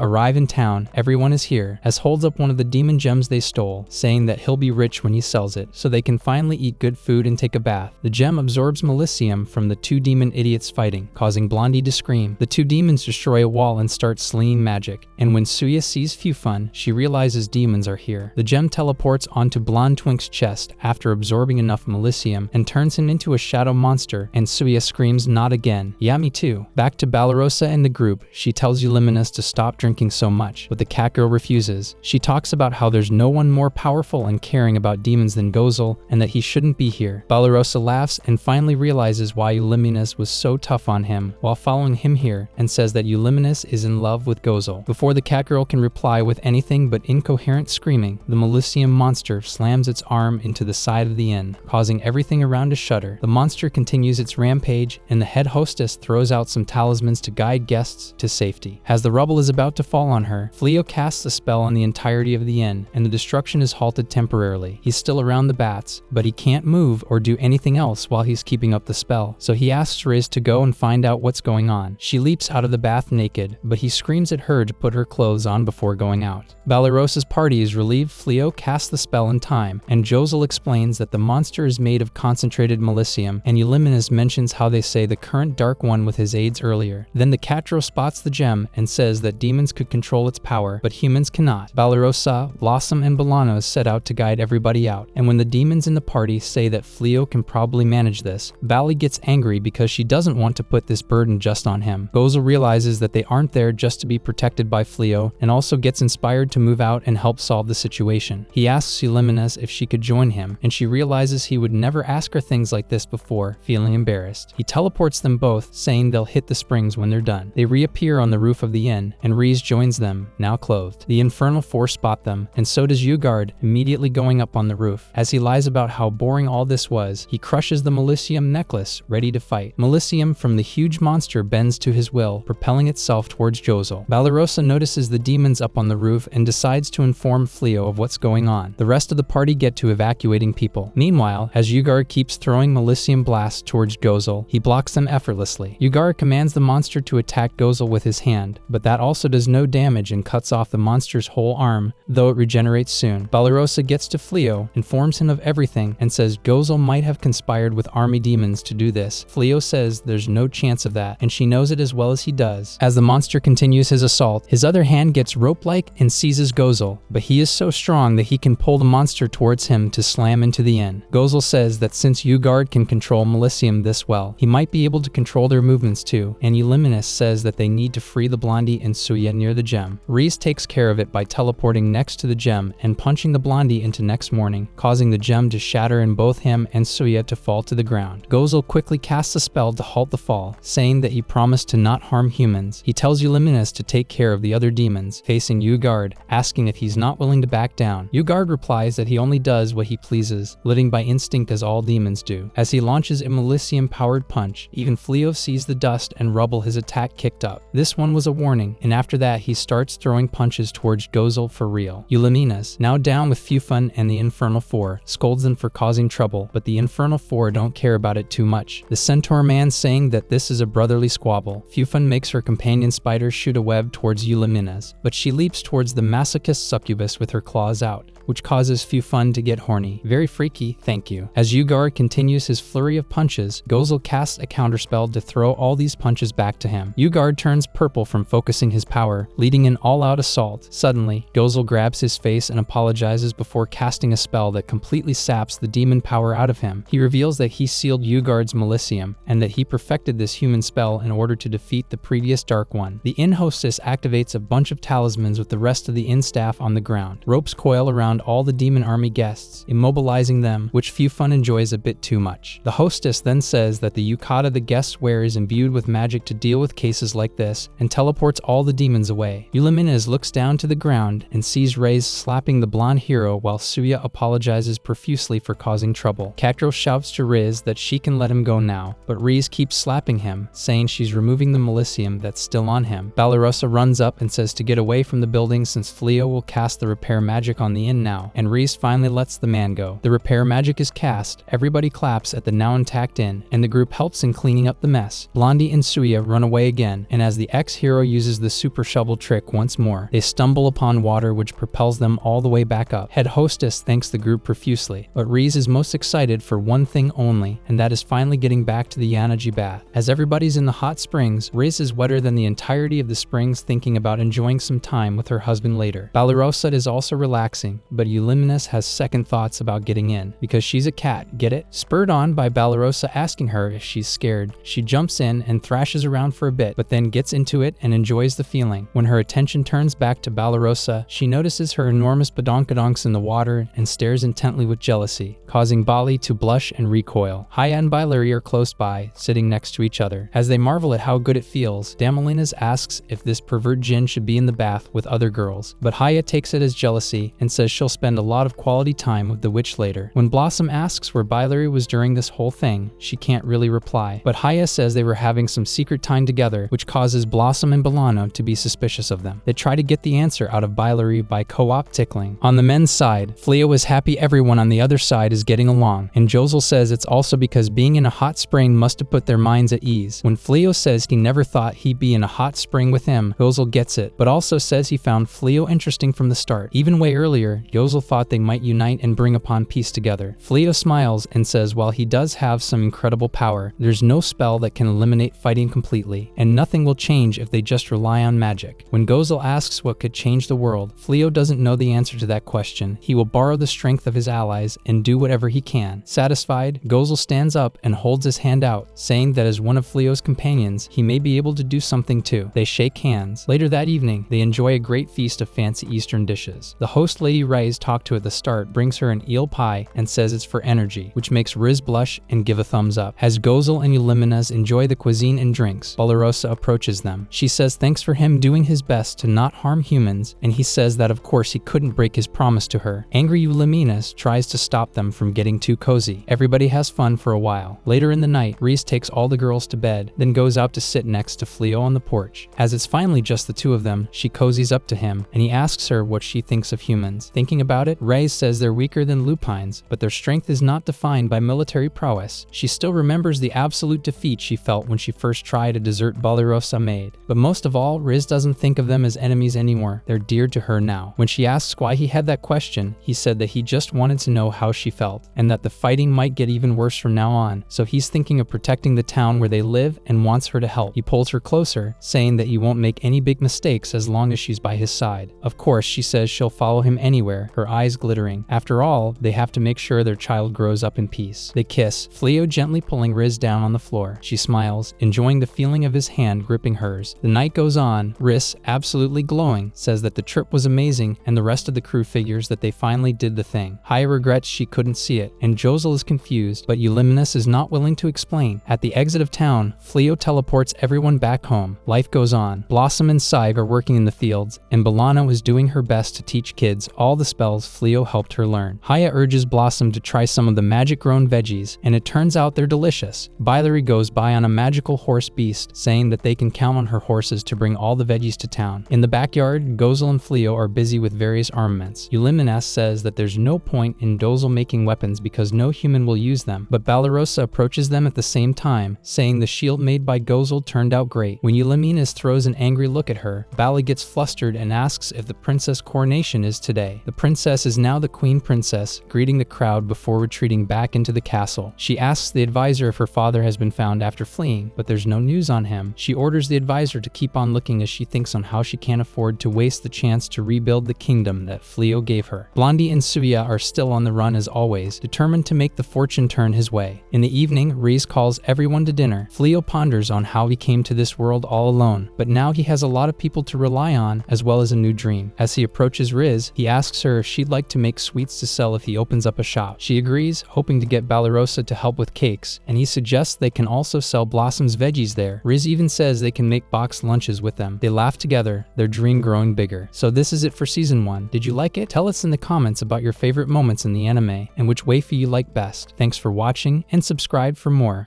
[SPEAKER 2] arrive in town town, everyone is here, as holds up one of the demon gems they stole, saying that he'll be rich when he sells it, so they can finally eat good food and take a bath. The gem absorbs malissium from the two demon idiots fighting, causing Blondie to scream. The two demons destroy a wall and start slinging magic, and when Suya sees Fufun, she realizes demons are here. The gem teleports onto Blonde Twink's chest after absorbing enough malissium and turns him into a shadow monster, and Suya screams, "Not again." "Yeah, me too." Back to Balarosa and the group, she tells Euliminus to stop drinking so much, but the cat girl refuses. She talks about how there's no one more powerful and caring about demons than Gozel, and that he shouldn't be here. Balarosa laughs and finally realizes why Euliminus was so tough on him while following him here, and says that Euliminus is in love with Gozel. Before the cat girl can reply with anything but incoherent screaming, the malissium monster slams its arm into the side of the inn, causing everything around to shudder. The monster continues its rampage, and the head hostess throws out some talismans to guide guests to safety. As the rubble is about to fall on her, Fleo casts a spell on the entirety of the inn, and the destruction is halted temporarily. He's still around the bats, but he can't move or do anything else while he's keeping up the spell, so he asks Riz to go and find out what's going on. She leaps out of the bath naked, but he screams at her to put her clothes on before going out. Balarosa's party is relieved Fleo casts the spell in time, and Jozel explains that the monster is made of concentrated malissium, and Euliminus mentions how they say the current Dark One with his aids earlier. Then the Catro spots the gem and says that demons could control its power, but humans cannot. Balarosa, Blossom, and Bolanos set out to guide everybody out, and when the demons in the party say that Fleo can probably manage this, Bally gets angry because she doesn't want to put this burden just on him. Gozel realizes that they aren't there just to be protected by Fleo, and also gets inspired to move out and help solve the situation. He asks Euliminus if she could join him, and she realizes he would never ask her things like this before, feeling embarrassed. He teleports them both, saying they'll hit the springs when they're done. They reappear on the roof of the inn, and Reese joins them, now clothed. The Infernal Four spot them, and so does Ugard, immediately going up on the roof. As he lies about how boring all this was, he crushes the malissium necklace, ready to fight. Malissium from the huge monster bends to his will, propelling itself towards Jozel. Balarosa notices the demons up on the roof and decides to inform Fleo of what's going on. The rest of the party get to evacuating people. Meanwhile, as Ugard keeps throwing malissium blasts towards Gozel, he blocks them effortlessly. Ugard commands the monster to attack Gozel with his hand, but that also does no damage and cuts off the monster's whole arm, though it regenerates soon. Balarosa gets to Fleo, informs him of everything, and says Gozel might have conspired with army demons to do this. Fleo says there's no chance of that, and she knows it as well as he does. As the monster continues his assault, his other hand gets rope-like and seizes Gozel, but he is so strong that he can pull the monster towards him to slam into the inn. Gozel says that since Ugard can control malissium this well, he might be able to control their movements too, and Euliminus says that they need to free the Blondie and Suya near the gem. Reese takes care of it by teleporting next to the gem and punching the Blondie into next morning, causing the gem to shatter and both him and Suya to fall to the ground. Gozel quickly casts a spell to halt the fall, saying that he promised to not harm humans. He tells Euliminus to take care of the other demons, facing Ugard, asking if he's not willing to back down. Ugard replies that he only does what he pleases, living by instinct as all demons do. As he launches a malissium-powered punch, even Fleo sees the dust and rubble his attack kicked up. This one was a warning, and after that he starts throwing punches towards Gozel for real. Euliminus, now down with Fufun and the Infernal Four, scolds them for causing trouble, but the Infernal Four don't care about it too much. The Centaur man saying that this is a brotherly squabble. Fufun makes her companion spider shoot a web towards Euliminus, but she leaps towards the masochist succubus with her claws out, which causes Fufun to get horny. Very freaky, thank you. As Ugard continues his flurry of punches, Gozel casts a counterspell to throw all these punches back to him. Ugard turns purple from focusing his power, leading an all-out assault. Suddenly, Gozel grabs his face and apologizes before casting a spell that completely saps the demon power out of him. He reveals that he sealed Ugard's malissium, and that he perfected this human spell in order to defeat the previous Dark One. The inn hostess activates a bunch of talismans with the rest of the inn staff on the ground. Ropes coil around all the demon army guests, immobilizing them, which Fufun enjoys a bit too much. The hostess then says that the yukata the guests wear is imbued with magic to deal with cases like this, and teleports all the demons away. Euliminus looks down to the ground and sees Reyes slapping the blonde hero while Suya apologizes profusely for causing trouble. Cactro shouts to Riz that she can let him go now, but Riz keeps slapping him, saying she's removing the malissium that's still on him. Balarosa runs up and says to get away from the building since Fleo will cast the repair magic on the inn now, and Reese finally lets the man go. The repair magic is cast, everybody claps at the now intact inn, and the group helps in cleaning up the mess. Blondie and Suya run away again, and as the ex-hero uses the super shovel trick shipwreck once more. They stumble upon water which propels them all the way back up. Head hostess thanks the group profusely, but Reese is most excited for one thing only, and that is finally getting back to the Yanaji bath. As everybody's in the hot springs, Reese is wetter than the entirety of the springs, thinking about enjoying some time with her husband later. Balarosa is also relaxing, but Euliminus has second thoughts about getting in, because she's a cat, get it? Spurred on by Balarosa asking her if she's scared, she jumps in and thrashes around for a bit, but then gets into it and enjoys the feeling. When her attention turns back to Balarosa, she notices her enormous badonkadonks in the water and stares intently with jealousy, causing Bali to blush and recoil. Haya and Bilary are close by, sitting next to each other. As they marvel at how good it feels, Damalinas asks if this pervert Jin should be in the bath with other girls, but Haya takes it as jealousy and says she'll spend a lot of quality time with the witch later. When Blossom asks where Bilary was during this whole thing, she can't really reply, but Haya says they were having some secret time together, which causes Blossom and Bolano to be suspicious of them. They try to get the answer out of Bilary by co-op tickling. On the men's side, Fleo is happy everyone on the other side is getting along, and Josel says it's also because being in a hot spring must have put their minds at ease. When Fleo says he never thought he'd be in a hot spring with him, Josel gets it, but also says he found Fleo interesting from the start. Even way earlier, Josel thought they might unite and bring upon peace together. Fleo smiles and says while he does have some incredible power, there's no spell that can eliminate fighting completely, and nothing will change if they just rely on magic. When Gozel asks what could change the world, Fleo doesn't know the answer to that question. He will borrow the strength of his allies and do whatever he can. Satisfied, Gozel stands up and holds his hand out, saying that as one of Fleo's companions, he may be able to do something too. They shake hands. Later that evening, they enjoy a great feast of fancy Eastern dishes. The host Lady Rize talked to at the start brings her an eel pie and says it's for energy, which makes Riz blush and give a thumbs up. As Gozel and Euliminus enjoy the cuisine and drinks, Balarosa approaches them. She says thanks for him doing his best to not harm humans, and he says that of course he couldn't break his promise to her. Angry Euliminus tries to stop them from getting too cozy. Everybody has fun for a while. Later in the night, Reese takes all the girls to bed, then goes out to sit next to Fleo on the porch. As it's finally just the two of them, she cozies up to him, and he asks her what she thinks of humans. Thinking about it, Reyes says they're weaker than lupines, but their strength is not defined by military prowess. She still remembers the absolute defeat she felt when she first tried to desert Balarosa maid. But most of all, Riz doesn't think of them as enemies anymore. They're dear to her now. When she asks why he had that question, he said that he just wanted to know how she felt, and that the fighting might get even worse from now on, so he's thinking of protecting the town where they live and wants her to help. He pulls her closer, saying that he won't make any big mistakes as long as she's by his side. Of course, she says she'll follow him anywhere, her eyes glittering. After all, they have to make sure their child grows up in peace. They kiss, Fleo gently pulling Riz down on the floor. She smiles, enjoying the feeling of his hand gripping hers. The night goes on. Riz, absolutely glowing, says that the trip was amazing, and the rest of the crew figures that they finally did the thing. Haya regrets she couldn't see it, and Josel is confused, but Euliminus is not willing to explain. At the exit of town, Fleo teleports everyone back home. Life goes on. Blossom and Saig are working in the fields, and Bolano is doing her best to teach kids all the spells Fleo helped her learn. Haya urges Blossom to try some of the magic-grown veggies, and it turns out they're delicious. Bilary goes by on a magical horse beast, saying that they can count on her horses to bring all the veggies to town. In the backyard, Gozel and Fleo are busy with various armaments. Euliminus says that there's no point in Dozel making weapons because no human will use them, but Balarosa approaches them at the same time, saying the shield made by Gozel turned out great. When Euliminus throws an angry look at her, Bala gets flustered and asks if the princess coronation is today. The princess is now the queen princess, greeting the crowd before retreating back into the castle. She asks the advisor if her father has been found after fleeing, but there's no news on him. She orders the advisor to keep on looking as she thinks on how she can't afford to waste the chance to rebuild the kingdom that Fleo gave her. Blondie and Suya are still on the run as always, determined to make the fortune turn his way. In the evening, Reese calls everyone to dinner. Fleo ponders on how he came to this world all alone, but now he has a lot of people to rely on as well as a new dream. As he approaches Riz, he asks her if she'd like to make sweets to sell if he opens up a shop. She agrees, hoping to get Balarosa to help with cakes, and he suggests they can also sell Blossom's veggies there. Riz even says they can make boxed lunches with them. They laugh together, their dream growing bigger. So this is it for season 1. Did you like it? Tell us in the comments about your favorite moments in the anime and which waifu you like best. Thanks for watching and subscribe for more.